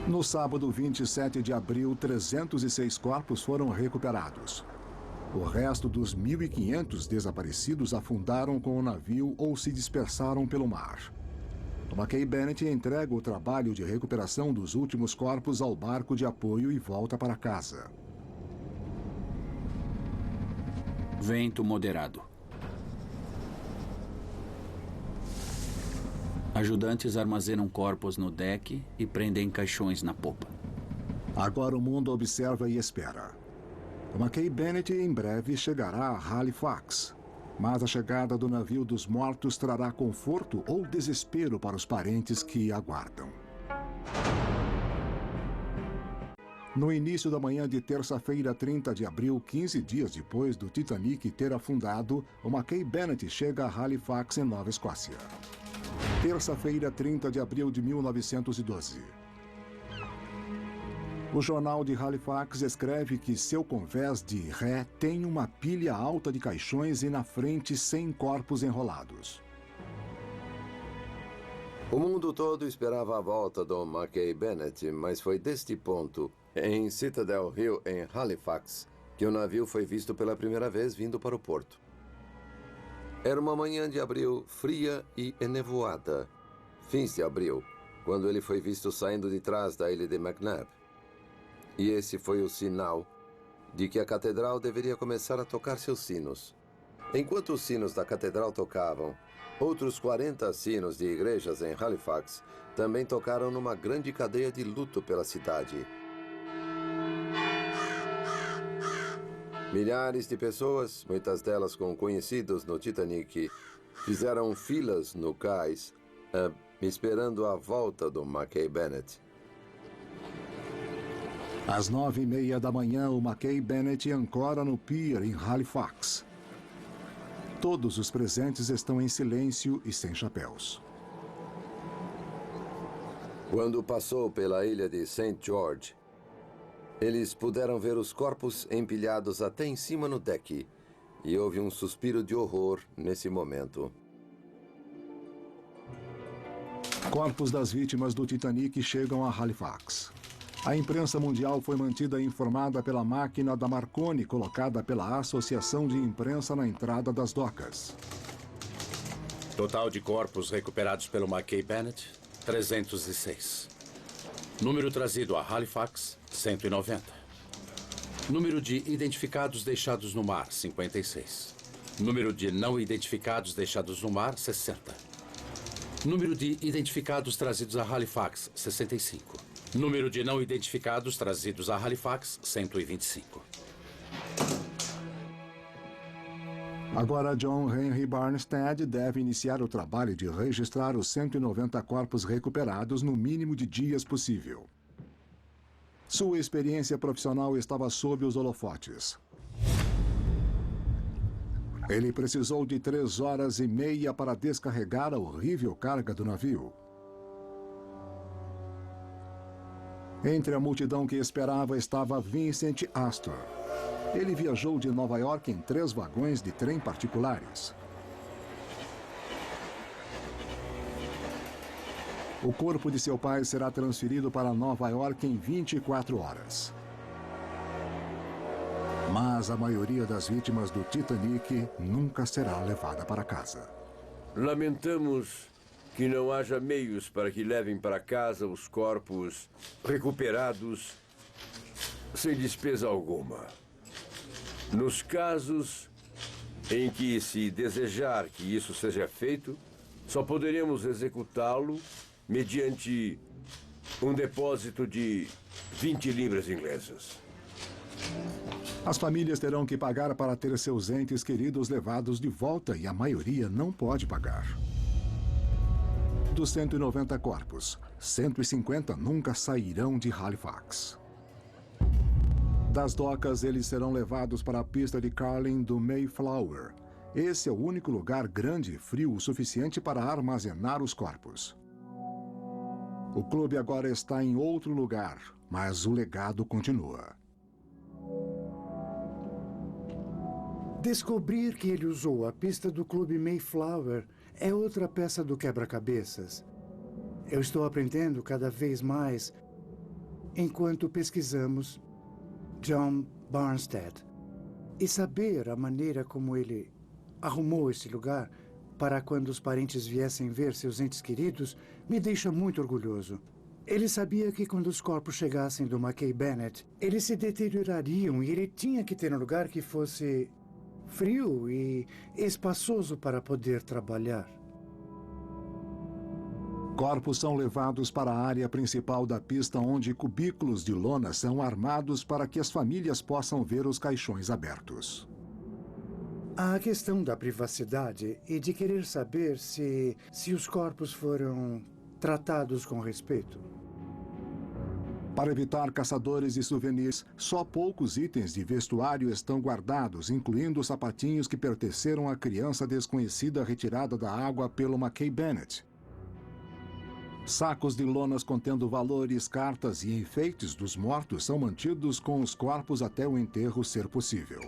No sábado 27 de abril, 306 corpos foram recuperados. O resto dos 1.500 desaparecidos afundaram com o navio ou se dispersaram pelo mar. Mackay Bennett entrega o trabalho de recuperação dos últimos corpos ao barco de apoio e volta para casa. Vento moderado. Ajudantes armazenam corpos no deck e prendem caixões na popa. Agora o mundo observa e espera. Mackay Bennett em breve chegará a Halifax. Mas a chegada do navio dos mortos trará conforto ou desespero para os parentes que aguardam. No início da manhã de terça-feira, 30 de abril, 15 dias depois do Titanic ter afundado, o Mackay Bennett chega a Halifax, em Nova Escócia. Terça-feira, 30 de abril de 1912. O jornal de Halifax escreve que seu convés de ré tem uma pilha alta de caixões e na frente 100 corpos enrolados. O mundo todo esperava a volta do Mackay Bennett, mas foi deste ponto, em Citadel Hill, em Halifax, que o navio foi visto pela primeira vez vindo para o porto. Era uma manhã de abril fria e enevoada, fins de abril, quando ele foi visto saindo de trás da ilha de McNab. E esse foi o sinal de que a catedral deveria começar a tocar seus sinos. Enquanto os sinos da catedral tocavam, outros 40 sinos de igrejas em Halifax também tocaram numa grande cadeia de luto pela cidade. Milhares de pessoas, muitas delas com conhecidos no Titanic, fizeram filas no cais, esperando a volta do Mackay Bennett. Às 9h30 da manhã, o Mackay Bennett ancora no pier em Halifax. Todos os presentes estão em silêncio e sem chapéus. Quando passou pela ilha de St. George, eles puderam ver os corpos empilhados até em cima no deck, e houve um suspiro de horror nesse momento. Corpos das vítimas do Titanic chegam a Halifax. A imprensa mundial foi mantida informada pela máquina da Marconi colocada pela Associação de Imprensa na entrada das docas. Total de corpos recuperados pelo Mackay Bennett, 306. Número trazido a Halifax, 190. Número de identificados deixados no mar, 56. Número de não identificados deixados no mar, 60. Número de identificados trazidos a Halifax, 65. Número de não identificados trazidos a Halifax, 125. Agora, John Henry Barnstead deve iniciar o trabalho de registrar os 190 corpos recuperados no mínimo de dias possível. Sua experiência profissional estava sob os holofotes. Ele precisou de 3 horas e meia para descarregar a horrível carga do navio. Entre a multidão que esperava estava Vincent Astor. Ele viajou de Nova York em 3 vagões de trem particulares. O corpo de seu pai será transferido para Nova York em 24 horas. Mas a maioria das vítimas do Titanic nunca será levada para casa. Lamentamos que não haja meios para que levem para casa os corpos recuperados sem despesa alguma. Nos casos em que se desejar que isso seja feito, só poderemos executá-lo mediante um depósito de 20 libras inglesas. As famílias terão que pagar para ter seus entes queridos levados de volta e a maioria não pode pagar. Dos 190 corpos, 150 nunca sairão de Halifax. Das docas, eles serão levados para a pista de curling do Mayflower. Esse é o único lugar grande e frio o suficiente para armazenar os corpos. O clube agora está em outro lugar, mas o legado continua. Descobrir que ele usou a pista do clube Mayflower é outra peça do quebra-cabeças. Eu estou aprendendo cada vez mais enquanto pesquisamos John Barnstead. E saber a maneira como ele arrumou esse lugar para quando os parentes viessem ver seus entes queridos me deixa muito orgulhoso. Ele sabia que quando os corpos chegassem do Mackay Bennett, eles se deteriorariam e ele tinha que ter um lugar que fosse frio e espaçoso para poder trabalhar. Corpos são levados para a área principal da pista, onde cubículos de lona são armados para que as famílias possam ver os caixões abertos. Há a questão da privacidade e de querer saber se os corpos foram tratados com respeito. Para evitar caçadores e souvenirs, só poucos itens de vestuário estão guardados, incluindo sapatinhos que pertenceram à criança desconhecida retirada da água pelo Mackay Bennett. Sacos de lonas contendo valores, cartas e enfeites dos mortos são mantidos com os corpos até o enterro ser possível.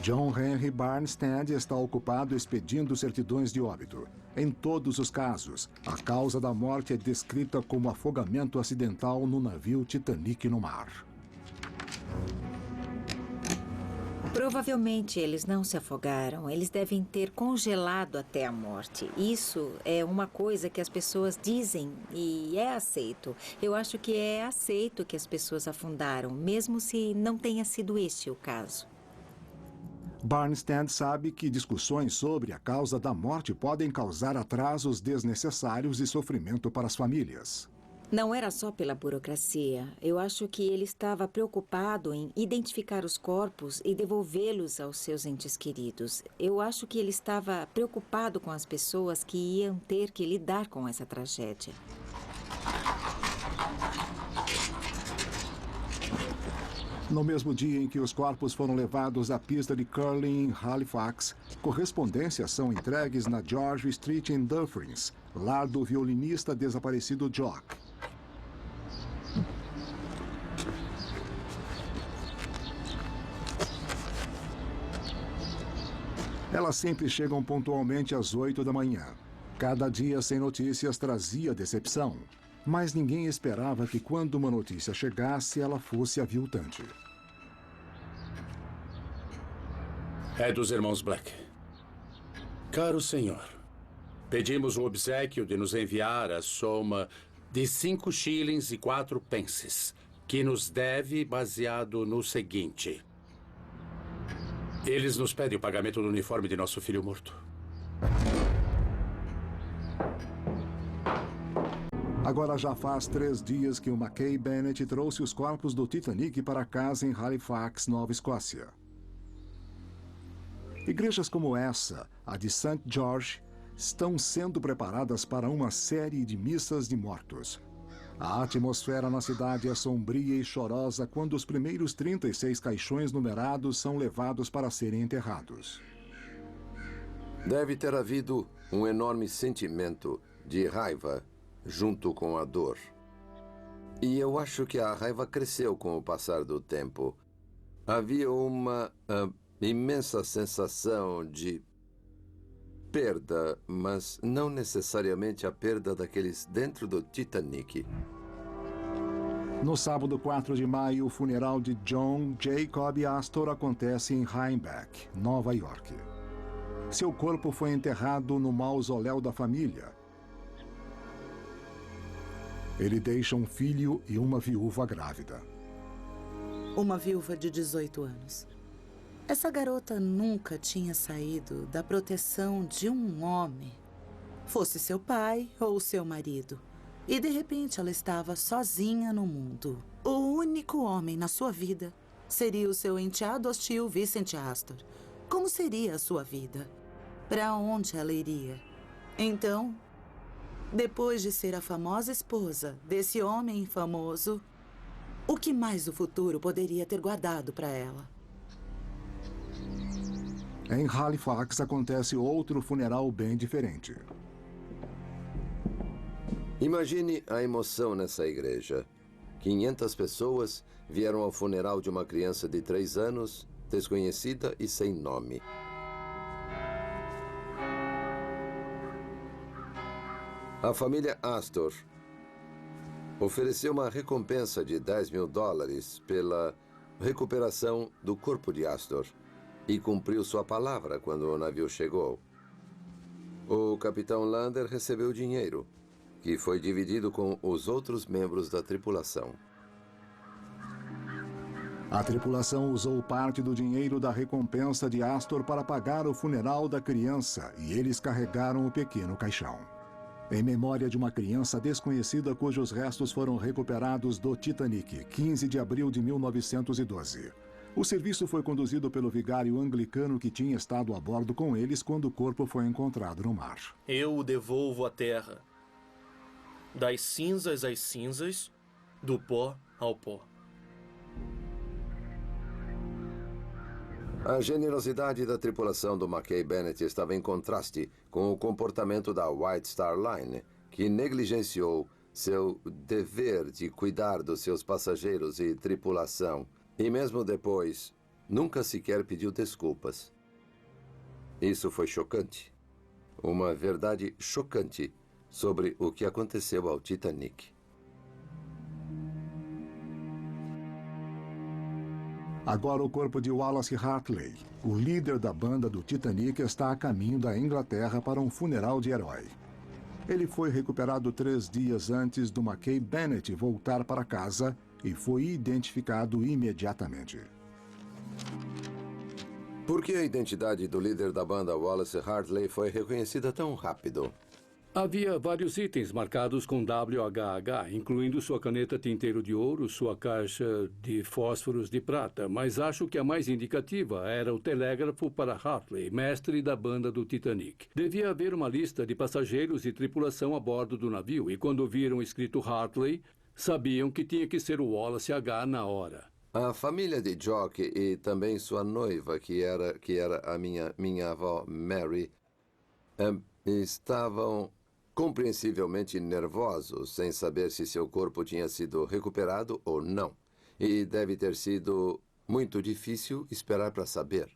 John Henry Barnstead está ocupado expedindo certidões de óbito. Em todos os casos, a causa da morte é descrita como afogamento acidental no navio Titanic no mar. Provavelmente eles não se afogaram. Eles devem ter congelado até a morte. Isso é uma coisa que as pessoas dizem e é aceito. Eu acho que é aceito que as pessoas afundaram, mesmo se não tenha sido este o caso. Barnstead sabe que discussões sobre a causa da morte podem causar atrasos desnecessários e sofrimento para as famílias. Não era só pela burocracia. Eu acho que ele estava preocupado em identificar os corpos e devolvê-los aos seus entes queridos. Eu acho que ele estava preocupado com as pessoas que iam ter que lidar com essa tragédia. No mesmo dia em que os corpos foram levados à pista de curling em Halifax, correspondências são entregues na George Street em Dufferin, lar do violinista desaparecido Jock. Elas sempre chegam pontualmente às 8 da manhã. Cada dia sem notícias trazia decepção. Mas ninguém esperava que quando uma notícia chegasse, ela fosse aviltante. É dos irmãos Black. Caro senhor, pedimos o obséquio de nos enviar a soma de 5 shillings e 4 pences, que nos deve baseado no seguinte. Eles nos pedem o pagamento do uniforme de nosso filho morto. Agora já faz 3 dias que o Mackay Bennett trouxe os corpos do Titanic para casa em Halifax, Nova Escócia. Igrejas como essa, a de St. George, estão sendo preparadas para uma série de missas de mortos. A atmosfera na cidade é sombria e chorosa quando os primeiros 36 caixões numerados são levados para serem enterrados. Deve ter havido um enorme sentimento de raiva junto com a dor. E eu acho que a raiva cresceu com o passar do tempo. Havia uma imensa sensação de perda, mas não necessariamente a perda daqueles dentro do Titanic. No sábado 4 de maio, o funeral de John Jacob Astor acontece em Rhinebeck, Nova York. Seu corpo foi enterrado no mausoléu da família. Ele deixa um filho e uma viúva grávida. Uma viúva de 18 anos. Essa garota nunca tinha saído da proteção de um homem. Fosse seu pai ou seu marido. E de repente ela estava sozinha no mundo. O único homem na sua vida seria o seu enteado hostil Vincent Astor. Como seria a sua vida? Para onde ela iria? Então, depois de ser a famosa esposa desse homem famoso, o que mais o futuro poderia ter guardado para ela? Em Halifax acontece outro funeral bem diferente. Imagine a emoção nessa igreja. 500 pessoas vieram ao funeral de uma criança de 3 anos, desconhecida e sem nome. A família Astor ofereceu uma recompensa de $10.000 pela recuperação do corpo de Astor e cumpriu sua palavra quando o navio chegou. O capitão Lander recebeu dinheiro, que foi dividido com os outros membros da tripulação. A tripulação usou parte do dinheiro da recompensa de Astor para pagar o funeral da criança e eles carregaram o pequeno caixão. Em memória de uma criança desconhecida cujos restos foram recuperados do Titanic, 15 de abril de 1912. O serviço foi conduzido pelo vigário anglicano que tinha estado a bordo com eles quando o corpo foi encontrado no mar. Eu o devolvo à terra. Das cinzas às cinzas, do pó ao pó. A generosidade da tripulação do Mackay Bennett estava em contraste com o comportamento da White Star Line, que negligenciou seu dever de cuidar dos seus passageiros e tripulação, e mesmo depois, nunca sequer pediu desculpas. Isso foi chocante. Uma verdade chocante sobre o que aconteceu ao Titanic. Agora o corpo de Wallace Hartley, o líder da banda do Titanic, está a caminho da Inglaterra para um funeral de herói. Ele foi recuperado 3 dias antes do Mackay Bennett voltar para casa e foi identificado imediatamente. Por que a identidade do líder da banda Wallace Hartley foi reconhecida tão rápido? Havia vários itens marcados com WHH, incluindo sua caneta tinteiro de ouro, sua caixa de fósforos de prata, mas acho que a mais indicativa era o telégrafo para Hartley, mestre da banda do Titanic. Devia haver uma lista de passageiros e tripulação a bordo do navio, e quando viram escrito Hartley, sabiam que tinha que ser o Wallace H na hora. A família de Jock e também sua noiva, que era a minha avó Mary, estavam compreensivelmente nervosos, sem saber se seu corpo tinha sido recuperado ou não. E deve ter sido muito difícil esperar para saber.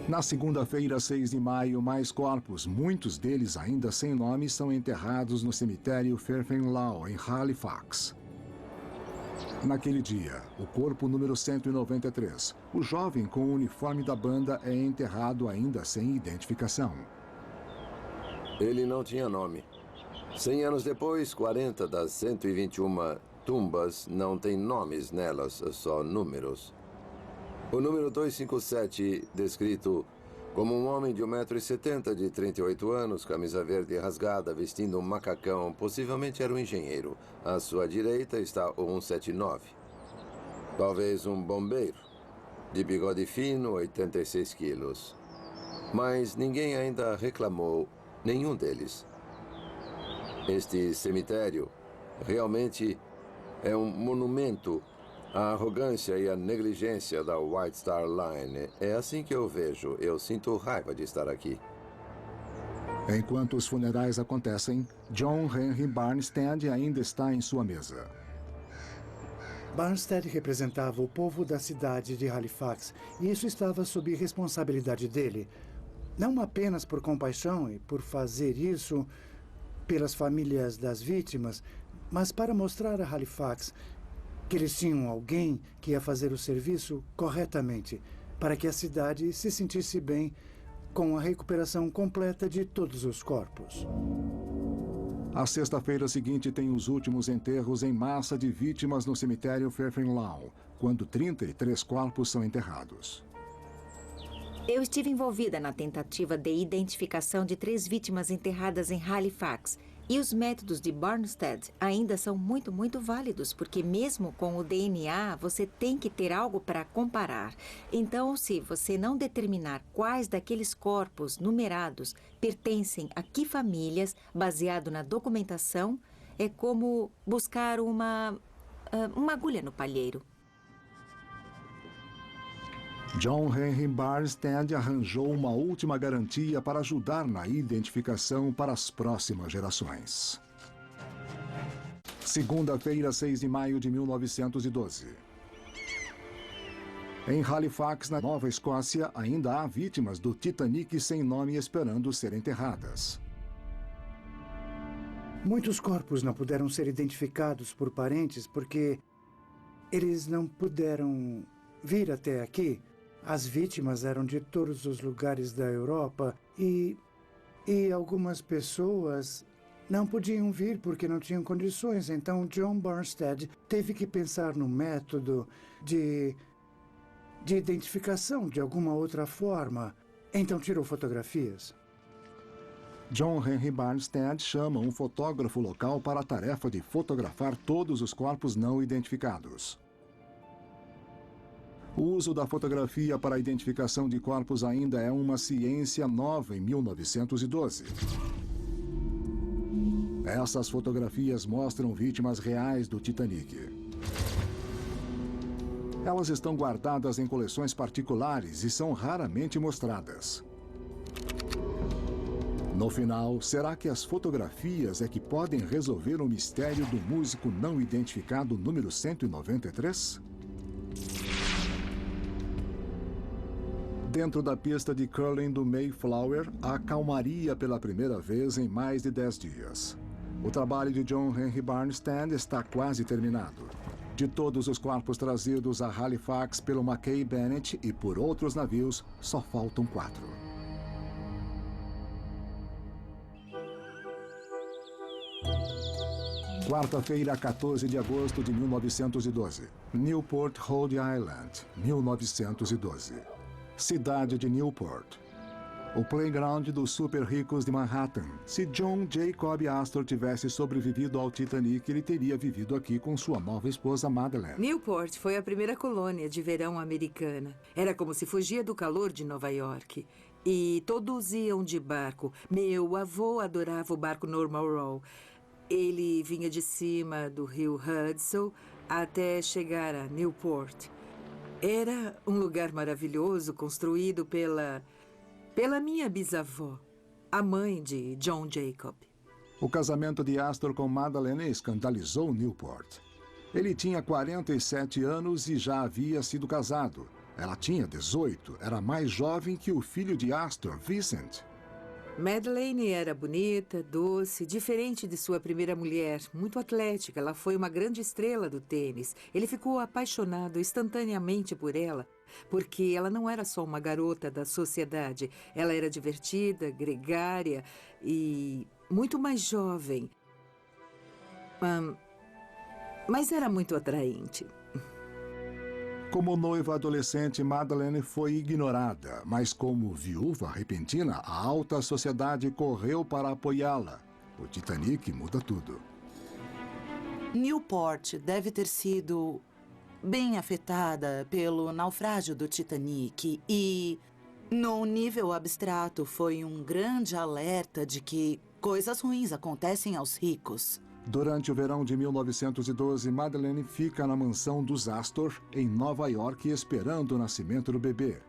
Na segunda-feira, 6 de maio, mais corpos, muitos deles ainda sem nome, são enterrados no cemitério Fairfield em Halifax. Naquele dia, o corpo número 193, o jovem com o uniforme da banda, é enterrado ainda sem identificação. Ele não tinha nome. 100 anos depois, 40 das 121 tumbas não têm nomes nelas, só números. O número 257, descrito como um homem de 1,70 m, de 38 anos, camisa verde rasgada, vestindo um macacão, possivelmente era um engenheiro. À sua direita está o 179. Talvez um bombeiro, de bigode fino, 86 quilos. Mas ninguém ainda reclamou, nenhum deles. Este cemitério realmente é um monumento à arrogância e à negligência da White Star Line. É assim que eu vejo. Eu sinto raiva de estar aqui. Enquanto os funerais acontecem, John Henry Barnstead ainda está em sua mesa. Barnstead representava o povo da cidade de Halifax, e isso estava sob responsabilidade dele. Não apenas por compaixão e por fazer isso pelas famílias das vítimas, mas para mostrar a Halifax que eles tinham alguém que ia fazer o serviço corretamente, para que a cidade se sentisse bem com a recuperação completa de todos os corpos. A sexta-feira seguinte tem os últimos enterros em massa de vítimas no cemitério Fairfield, quando 33 corpos são enterrados. Eu estive envolvida na tentativa de identificação de 3 vítimas enterradas em Halifax. E os métodos de Barnstead ainda são muito válidos, porque mesmo com o DNA, você tem que ter algo para comparar. Então, se você não determinar quais daqueles corpos numerados pertencem a que famílias, baseado na documentação, é como buscar uma agulha no palheiro. John Henry Barnstead arranjou uma última garantia para ajudar na identificação para as próximas gerações. Segunda-feira, 6 de maio de 1912. Em Halifax, na Nova Escócia, ainda há vítimas do Titanic sem nome esperando ser enterradas. Muitos corpos não puderam ser identificados por parentes porque eles não puderam vir até aqui. As vítimas eram de todos os lugares da Europa e algumas pessoas não podiam vir porque não tinham condições. Então, John Barnstead teve que pensar no método de identificação de alguma outra forma. Então, tirou fotografias. John Henry Barnstead chama um fotógrafo local para a tarefa de fotografar todos os corpos não identificados. O uso da fotografia para a identificação de corpos ainda é uma ciência nova em 1912. Essas fotografias mostram vítimas reais do Titanic. Elas estão guardadas em coleções particulares e são raramente mostradas. No final, será que as fotografias é que podem resolver o mistério do músico não identificado número 193? Dentro da pista de curling do Mayflower, há calmaria pela primeira vez em mais de 10 dias. O trabalho de John Henry Barnstead está quase terminado. De todos os corpos trazidos a Halifax pelo Mackay Bennett e por outros navios, só faltam 4. Quarta-feira, 14 de agosto de 1912. Newport, Rhode Island, 1912. Cidade de Newport. O playground dos super ricos de Manhattan. Se John Jacob Astor tivesse sobrevivido ao Titanic, ele teria vivido aqui com sua nova esposa Madeleine. Newport foi a primeira colônia de verão americana. Era como se fugia do calor de Nova York. E todos iam de barco. Meu avô adorava o barco Normal Row. Ele vinha de cima do rio Hudson até chegar a Newport. Era um lugar maravilhoso construído pela minha bisavó, a mãe de John Jacob. O casamento de Astor com Madeleine escandalizou Newport. Ele tinha 47 anos e já havia sido casado. Ela tinha 18, era mais jovem que o filho de Astor, Vincent. Madeleine era bonita, doce, diferente de sua primeira mulher, muito atlética. Ela foi uma grande estrela do tênis. Ele ficou apaixonado instantaneamente por ela, porque ela não era só uma garota da sociedade. Ela era divertida, gregária e muito mais jovem. Mas era muito atraente. Como noiva adolescente, Madeleine foi ignorada, mas como viúva repentina, a alta sociedade correu para apoiá-la. O Titanic muda tudo. Newport deve ter sido bem afetada pelo naufrágio do Titanic e, num nível abstrato, foi um grande alerta de que coisas ruins acontecem aos ricos. Durante o verão de 1912, Madeleine fica na mansão dos Astor, em Nova York, esperando o nascimento do bebê.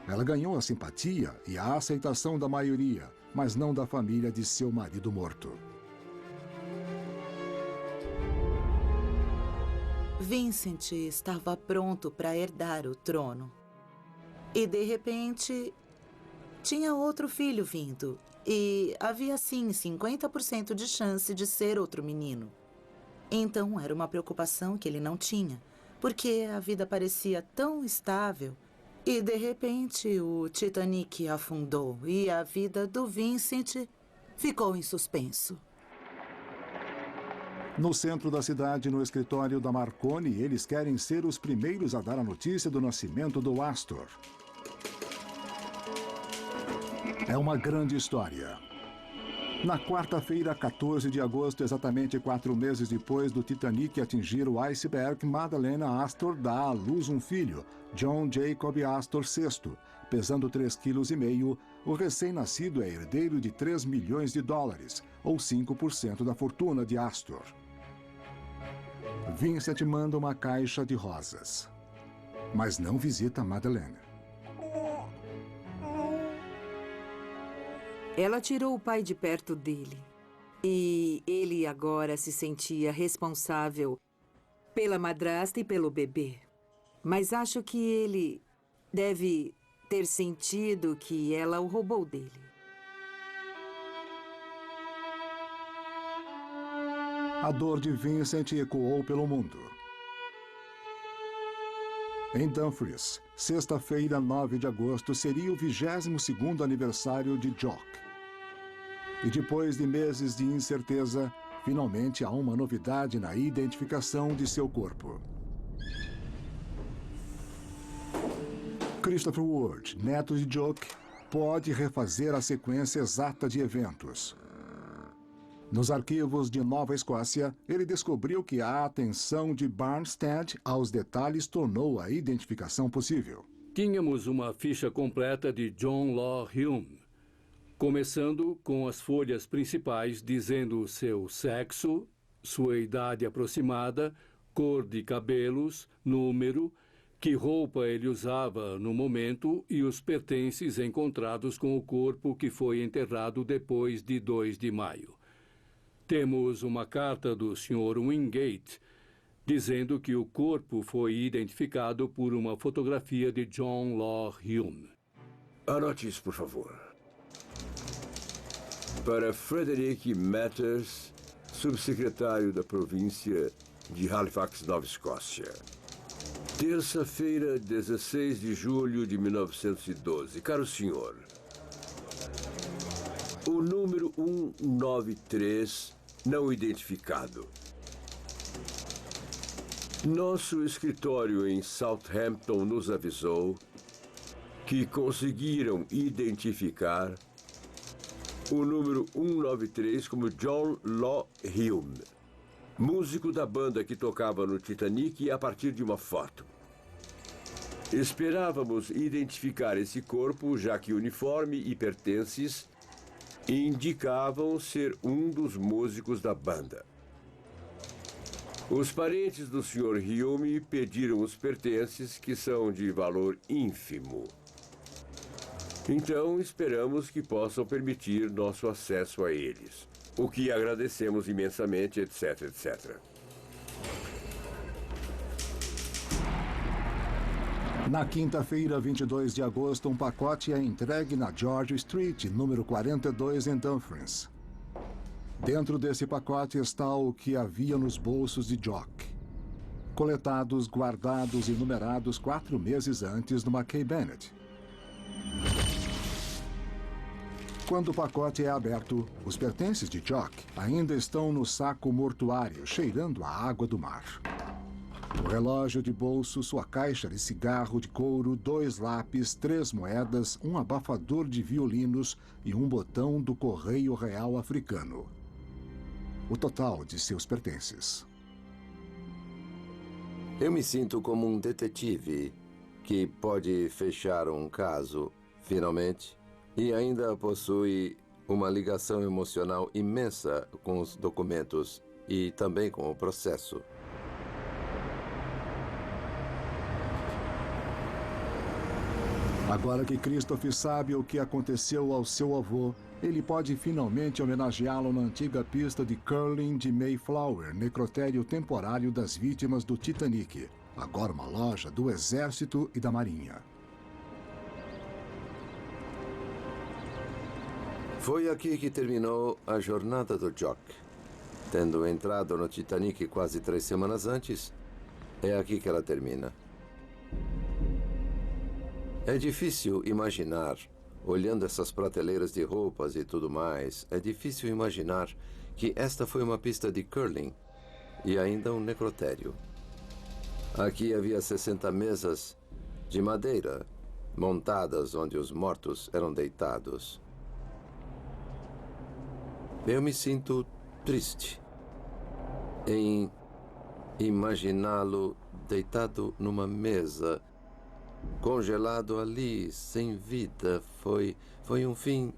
Ela ganhou a simpatia e a aceitação da maioria, mas não da família de seu marido morto. Vincent estava pronto para herdar o trono. E, de repente, tinha outro filho vindo. E havia, sim, 50% de chance de ser outro menino. Então, era uma preocupação que ele não tinha, porque a vida parecia tão estável. E, de repente, o Titanic afundou e a vida do Vincent ficou em suspenso. No centro da cidade, no escritório da Marconi, eles querem ser os primeiros a dar a notícia do nascimento do Astor. É uma grande história. Na quarta-feira, 14 de agosto, exatamente 4 meses depois do Titanic atingir o iceberg, Madeleine Astor dá à luz um filho, John Jacob Astor VI. Pesando 3,5 kg, o recém-nascido é herdeiro de 3 milhões de dólares, ou 5% da fortuna de Astor. Vincent manda uma caixa de rosas, mas não visita Madeleine. Ela tirou o pai de perto dele. E ele agora se sentia responsável pela madrasta e pelo bebê. Mas acho que ele deve ter sentido que ela o roubou dele. A dor de Vincent ecoou pelo mundo. Em Dumfries, sexta-feira, 9 de agosto, seria o 22º aniversário de Jock. E depois de meses de incerteza, finalmente há uma novidade na identificação de seu corpo. Christopher Ward, neto de Jock, pode refazer a sequência exata de eventos. Nos arquivos de Nova Escócia, ele descobriu que a atenção de Barnstead aos detalhes tornou a identificação possível. Tínhamos uma ficha completa de John Law Hume, começando com as folhas principais dizendo seu sexo, sua idade aproximada, cor de cabelos, número, que roupa ele usava no momento e os pertences encontrados com o corpo que foi enterrado depois de 2 de maio. Temos uma carta do Sr. Wingate dizendo que o corpo foi identificado por uma fotografia de John Law Hume. Anote isso, por favor. Para Frederick Matters, subsecretário da província de Halifax, Nova Escócia. Terça-feira, 16 de julho de 1912. Caro senhor, o número 193 não identificado. Nosso escritório em Southampton nos avisou que conseguiram identificar o número 193 como John Law Hume, músico da banda que tocava no Titanic, a partir de uma foto. Esperávamos identificar esse corpo, já que uniforme e pertences indicavam ser um dos músicos da banda. Os parentes do Sr. Hume pediram os pertences, que são de valor ínfimo. Então, esperamos que possam permitir nosso acesso a eles, o que agradecemos imensamente, etc, etc. Na quinta-feira, 22 de agosto, um pacote é entregue na George Street, número 42, em Dumfries. Dentro desse pacote está o que havia nos bolsos de Jock, coletados, guardados e numerados 4 meses antes do Mackay Bennett. Quando o pacote é aberto, os pertences de Jock ainda estão no saco mortuário, cheirando a água do mar. O relógio de bolso, sua caixa de cigarro de couro, 2 lápis, 3 moedas, um abafador de violinos e um botão do Correio Real Africano. O total de seus pertences. Eu me sinto como um detetive que pode fechar um caso, finalmente, e ainda possui uma ligação emocional imensa com os documentos e também com o processo. Agora que Christoph sabe o que aconteceu ao seu avô, ele pode finalmente homenageá-lo na antiga pista de curling de Mayflower, necrotério temporário das vítimas do Titanic, agora uma loja do Exército e da Marinha. Foi aqui que terminou a jornada do Jock. Tendo entrado no Titanic quase 3 semanas antes, é aqui que ela termina. É difícil imaginar, olhando essas prateleiras de roupas e tudo mais, é difícil imaginar que esta foi uma pista de curling e ainda um necrotério. Aqui havia 60 mesas de madeira montadas onde os mortos eram deitados. Eu me sinto triste em imaginá-lo deitado numa mesa, congelado ali, sem vida. Foi um fim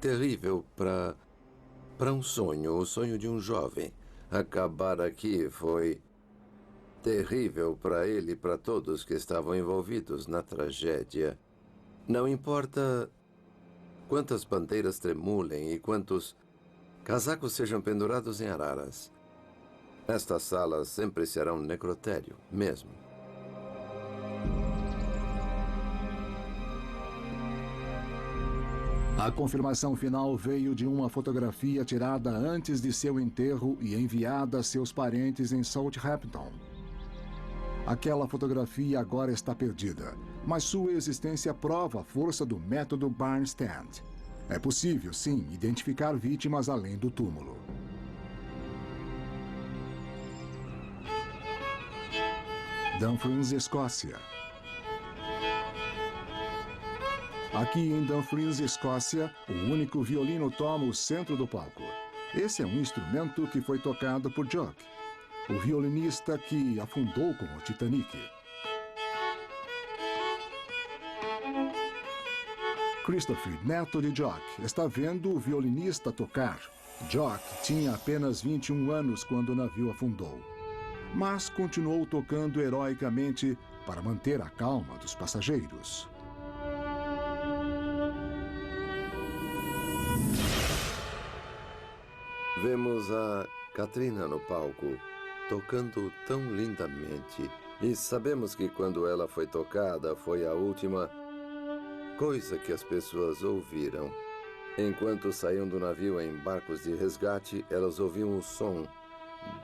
terrível para um sonho, o sonho de um jovem. Acabar aqui foi terrível para ele e para todos que estavam envolvidos na tragédia. Não importa quantas bandeiras tremulem e quantos casacos sejam pendurados em araras. Estas salas sempre serão necrotério, mesmo. A confirmação final veio de uma fotografia tirada antes de seu enterro e enviada a seus parentes em Southampton. Aquela fotografia agora está perdida, mas sua existência prova a força do método Barnstead. É possível, sim, identificar vítimas além do túmulo. Dumfries, Escócia. Aqui em Dumfries, Escócia, o único violino toma o centro do palco. Esse é um instrumento que foi tocado por Jock, o violinista que afundou com o Titanic. Christopher, neto de Jock, está vendo o violinista tocar. Jock tinha apenas 21 anos quando o navio afundou, mas continuou tocando heroicamente para manter a calma dos passageiros. Vemos a Katrina no palco, tocando tão lindamente. E sabemos que quando ela foi tocada, foi a última coisa que as pessoas ouviram. Enquanto saíam do navio em barcos de resgate, elas ouviam o som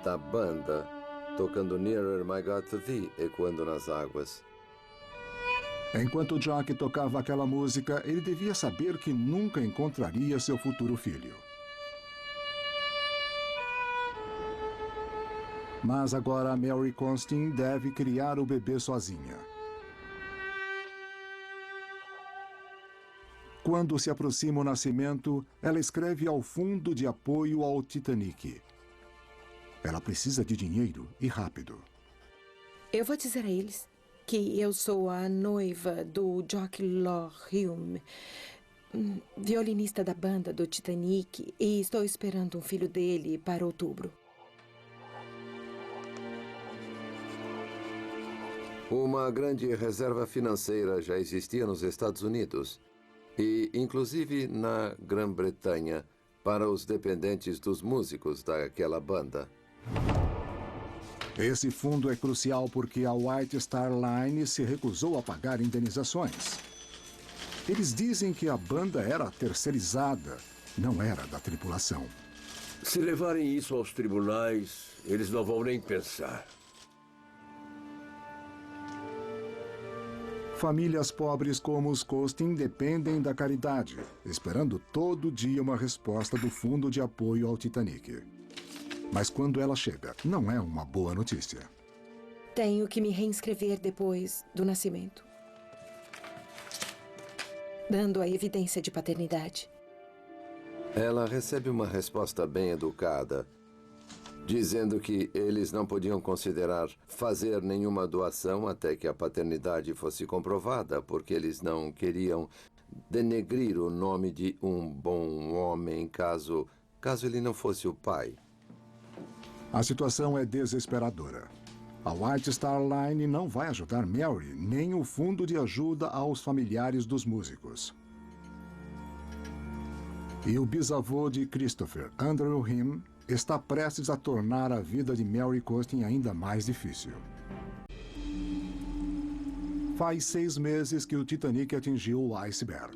da banda tocando Nearer My God to Thee, ecoando nas águas. Enquanto Jock tocava aquela música, ele devia saber que nunca encontraria seu futuro filho. Mas agora Mary Costin deve criar o bebê sozinha. Quando se aproxima o nascimento, ela escreve ao Fundo de Apoio ao Titanic. Ela precisa de dinheiro e rápido. Eu vou dizer a eles que eu sou a noiva do Jock Lorhume, violinista da banda do Titanic, e estou esperando um filho dele para outubro. Uma grande reserva financeira já existia nos Estados Unidos e, inclusive, na Grã-Bretanha, para os dependentes dos músicos daquela banda. Esse fundo é crucial porque a White Star Line se recusou a pagar indenizações. Eles dizem que a banda era terceirizada, não era da tripulação. Se levarem isso aos tribunais, eles não vão nem pensar. Famílias pobres como os Costin dependem da caridade, esperando todo dia uma resposta do Fundo de Apoio ao Titanic. Mas quando ela chega, não é uma boa notícia. Tenho que me reinscrever depois do nascimento, dando a evidência de paternidade. Ela recebe uma resposta bem educada, dizendo que eles não podiam considerar fazer nenhuma doação até que a paternidade fosse comprovada, porque eles não queriam denegrir o nome de um bom homem caso ele não fosse o pai. A situação é desesperadora. A White Star Line não vai ajudar Mary, nem o fundo de ajuda aos familiares dos músicos. E o bisavô de Christopher, Andrew Hume, está prestes a tornar a vida de Mary Costin ainda mais difícil. Faz 6 meses que o Titanic atingiu o iceberg.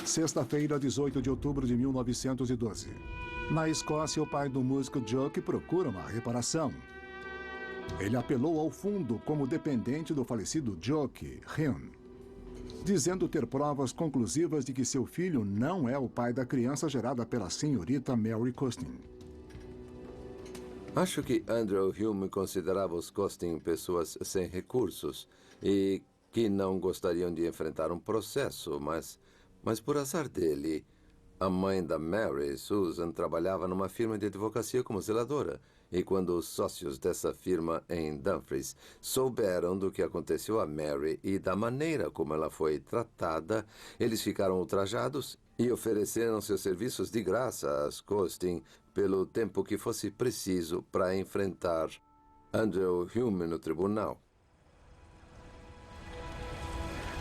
Sexta-feira, 18 de outubro de 1912. Na Escócia, o pai do músico Jock procura uma reparação. Ele apelou ao fundo como dependente do falecido Jock Hume, dizendo ter provas conclusivas de que seu filho não é o pai da criança gerada pela senhorita Mary Costin. Acho que Andrew Hume considerava os Costin pessoas sem recursos e que não gostariam de enfrentar um processo, mas por azar dele, a mãe da Mary, Susan, trabalhava numa firma de advocacia como zeladora. E quando os sócios dessa firma em Dumfries souberam do que aconteceu a Mary e da maneira como ela foi tratada, eles ficaram ultrajados e ofereceram seus serviços de graça às Costin pelo tempo que fosse preciso para enfrentar Andrew Hume no tribunal.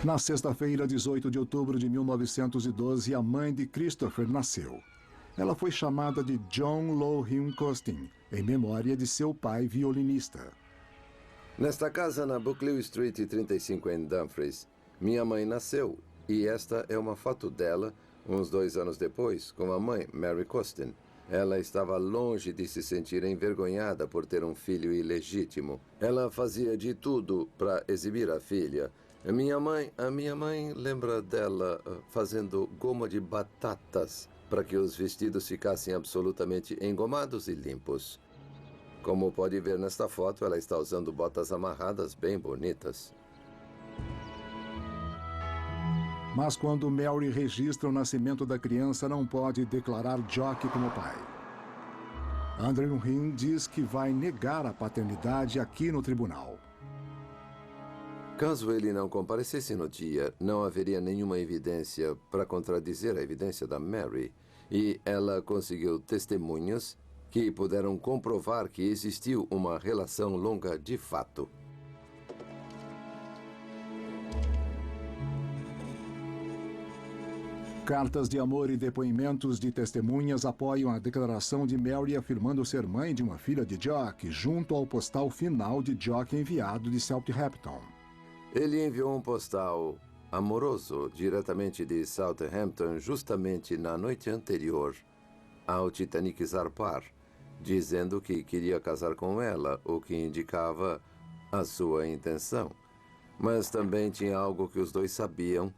Na sexta-feira, 18 de outubro de 1912, a mãe de Christopher nasceu. Ela foi chamada de John Lorhume Costin, em memória de seu pai violinista. Nesta casa na Buccleuch Street 35 em Dumfries, minha mãe nasceu e esta é uma foto dela, uns 2 anos depois, com a mãe, Mary Costin. Ela estava longe de se sentir envergonhada por ter um filho ilegítimo. Ela fazia de tudo para exibir a filha. A minha mãe lembra dela fazendo goma de batatas para que os vestidos ficassem absolutamente engomados e limpos. Como pode ver nesta foto, ela está usando botas amarradas bem bonitas. Mas quando Mary registra o nascimento da criança, não pode declarar Jock como pai. Andrew Hume diz que vai negar a paternidade aqui no tribunal. Caso ele não comparecesse no dia, não haveria nenhuma evidência para contradizer a evidência da Mary. E ela conseguiu testemunhas que puderam comprovar que existiu uma relação longa de fato. Cartas de amor e depoimentos de testemunhas apoiam a declaração de Mary afirmando ser mãe de uma filha de Jock, junto ao postal final de Jock enviado de Southampton. Ele enviou um postal amoroso diretamente de Southampton justamente na noite anterior ao Titanic zarpar, dizendo que queria casar com ela, o que indicava a sua intenção. Mas também tinha algo que os dois sabiam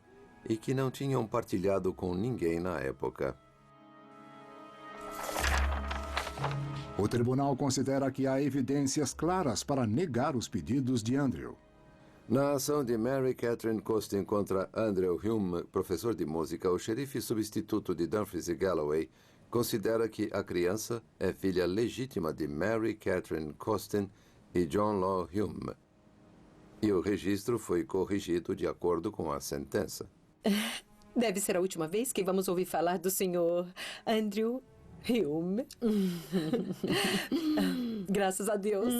e que não tinham partilhado com ninguém na época. O tribunal considera que há evidências claras para negar os pedidos de Andrew. Na ação de Mary Catherine Costin contra Andrew Hume, professor de música, o xerife substituto de Dumfries e Galloway considera que a criança é filha legítima de Mary Catherine Costin e John Law Hume. E o registro foi corrigido de acordo com a sentença. Deve ser a última vez que vamos ouvir falar do senhor Andrew Hume. Graças a Deus.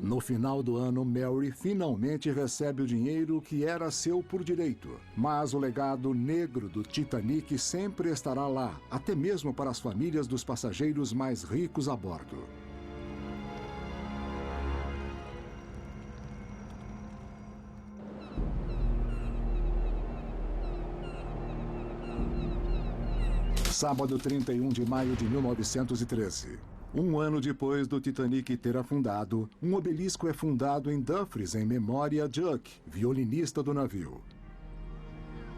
No final do ano, Mary finalmente recebe o dinheiro que era seu por direito. Mas o legado negro do Titanic sempre estará lá, até mesmo para as famílias dos passageiros mais ricos a bordo. Sábado 31 de maio de 1913. Um ano depois do Titanic ter afundado, um obelisco é fundado em Dumfries em memória a Jock, violinista do navio.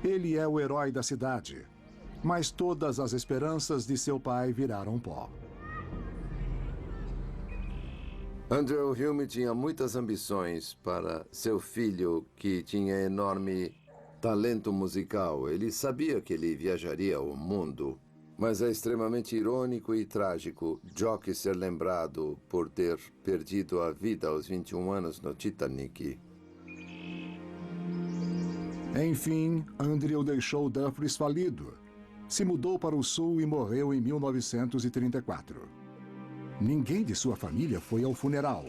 Ele é o herói da cidade, mas todas as esperanças de seu pai viraram pó. Andrew Hume tinha muitas ambições para seu filho, que tinha enorme talento musical. Ele sabia que ele viajaria o mundo. Mas é extremamente irônico e trágico Jock ser lembrado por ter perdido a vida aos 21 anos no Titanic. Enfim, Andrew deixou Dumfries falido. Se mudou para o sul e morreu em 1934. Ninguém de sua família foi ao funeral.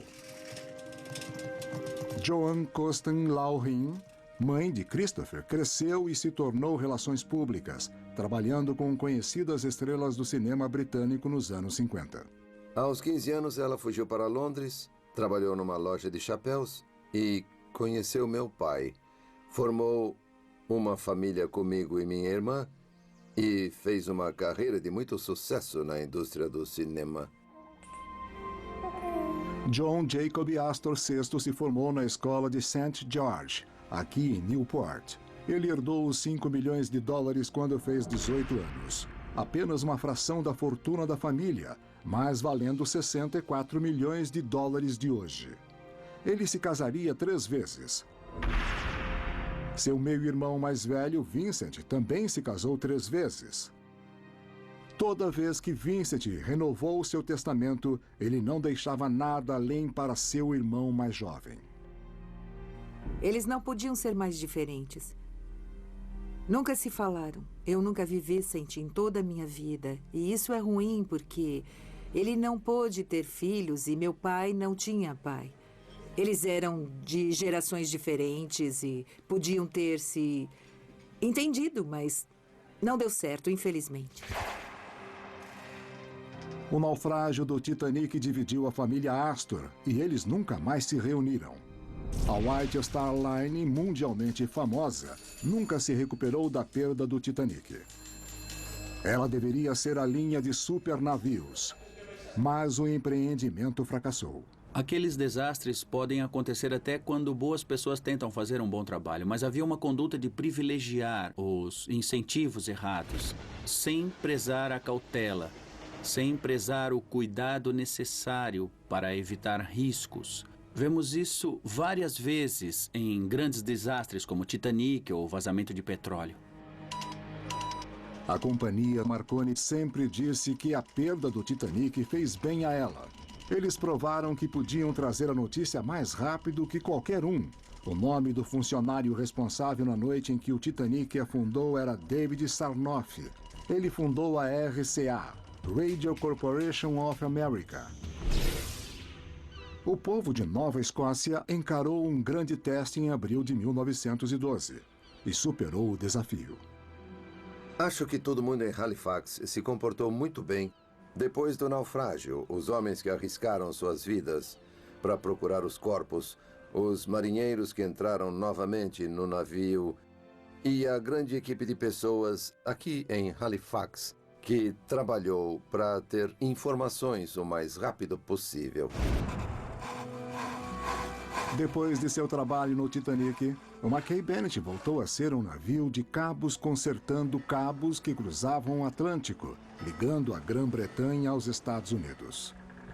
Joan Costin Lawrin, mãe de Christopher, cresceu e se tornou relações públicas, trabalhando com conhecidas estrelas do cinema britânico nos anos 50. Aos 15 anos, ela fugiu para Londres, trabalhou numa loja de chapéus e conheceu meu pai. Formou uma família comigo e minha irmã e fez uma carreira de muito sucesso na indústria do cinema. John Jacob Astor VI se formou na escola de St. George, aqui em Newport. Ele herdou os $5 milhões quando fez 18 anos. Apenas uma fração da fortuna da família, mas valendo $64 milhões de hoje. Ele se casaria 3 vezes. Seu meio-irmão mais velho, Vincent, também se casou 3 vezes. Toda vez que Vincent renovou seu testamento, ele não deixava nada além para seu irmão mais jovem. Eles não podiam ser mais diferentes. Nunca se falaram. Eu nunca vi Vincent em toda a minha vida. E isso é ruim porque ele não pôde ter filhos e meu pai não tinha pai. Eles eram de gerações diferentes e podiam ter se entendido, mas não deu certo, infelizmente. O naufrágio do Titanic dividiu a família Astor e eles nunca mais se reuniram. A White Star Line, mundialmente famosa, nunca se recuperou da perda do Titanic. Ela deveria ser a linha de supernavios, mas o empreendimento fracassou. Aqueles desastres podem acontecer até quando boas pessoas tentam fazer um bom trabalho, mas havia uma conduta de privilegiar os incentivos errados, sem prezar a cautela, sem prezar o cuidado necessário para evitar riscos. Vemos isso várias vezes em grandes desastres como Titanic ou vazamento de petróleo. A companhia Marconi sempre disse que a perda do Titanic fez bem a ela. Eles provaram que podiam trazer a notícia mais rápido que qualquer um. O nome do funcionário responsável na noite em que o Titanic afundou era David Sarnoff. Ele fundou a RCA, Radio Corporation of America. O povo de Nova Escócia encarou um grande teste em abril de 1912 e superou o desafio. Acho que todo mundo em Halifax se comportou muito bem. Depois do naufrágio, os homens que arriscaram suas vidas para procurar os corpos, os marinheiros que entraram novamente no navio e a grande equipe de pessoas aqui em Halifax que trabalhou para ter informações o mais rápido possível. Depois de seu trabalho no Titanic, o Mackay Bennett voltou a ser um navio de cabos consertando cabos que cruzavam o Atlântico, ligando a Grã-Bretanha aos Estados Unidos.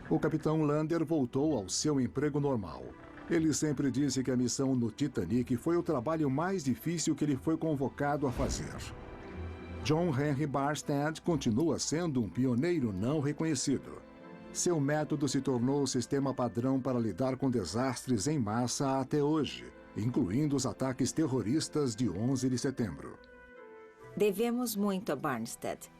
O capitão Lander voltou ao seu emprego normal. Ele sempre disse que a missão no Titanic foi o trabalho mais difícil que ele foi convocado a fazer. John Henry Barstad continua sendo um pioneiro não reconhecido. Seu método se tornou o sistema padrão para lidar com desastres em massa até hoje, incluindo os ataques terroristas de 11 de setembro. Devemos muito a Barnstead.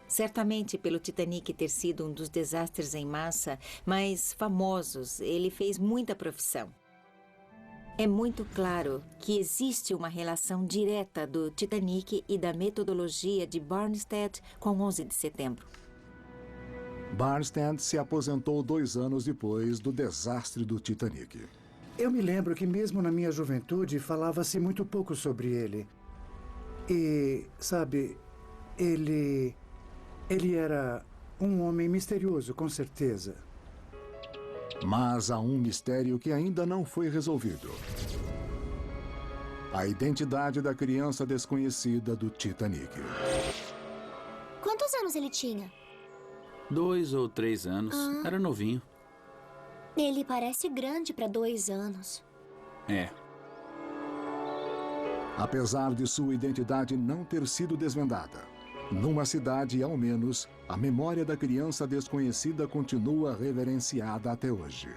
Certamente pelo Titanic ter sido um dos desastres em massa mais famosos, ele fez muita profissão. É muito claro que existe uma relação direta do Titanic e da metodologia de Barnstead com 11 de setembro. Barnstead se aposentou 2 anos depois do desastre do Titanic. Eu me lembro que mesmo na minha juventude falava-se muito pouco sobre ele. E, sabe, ele era um homem misterioso, com certeza. Mas há um mistério que ainda não foi resolvido. A identidade da criança desconhecida do Titanic. Quantos anos ele tinha? 2 ou 3 anos. Era novinho. Ele parece grande para 2 anos. É. Apesar de sua identidade não ter sido desvendada, numa cidade, ao menos, a memória da criança desconhecida continua reverenciada até hoje.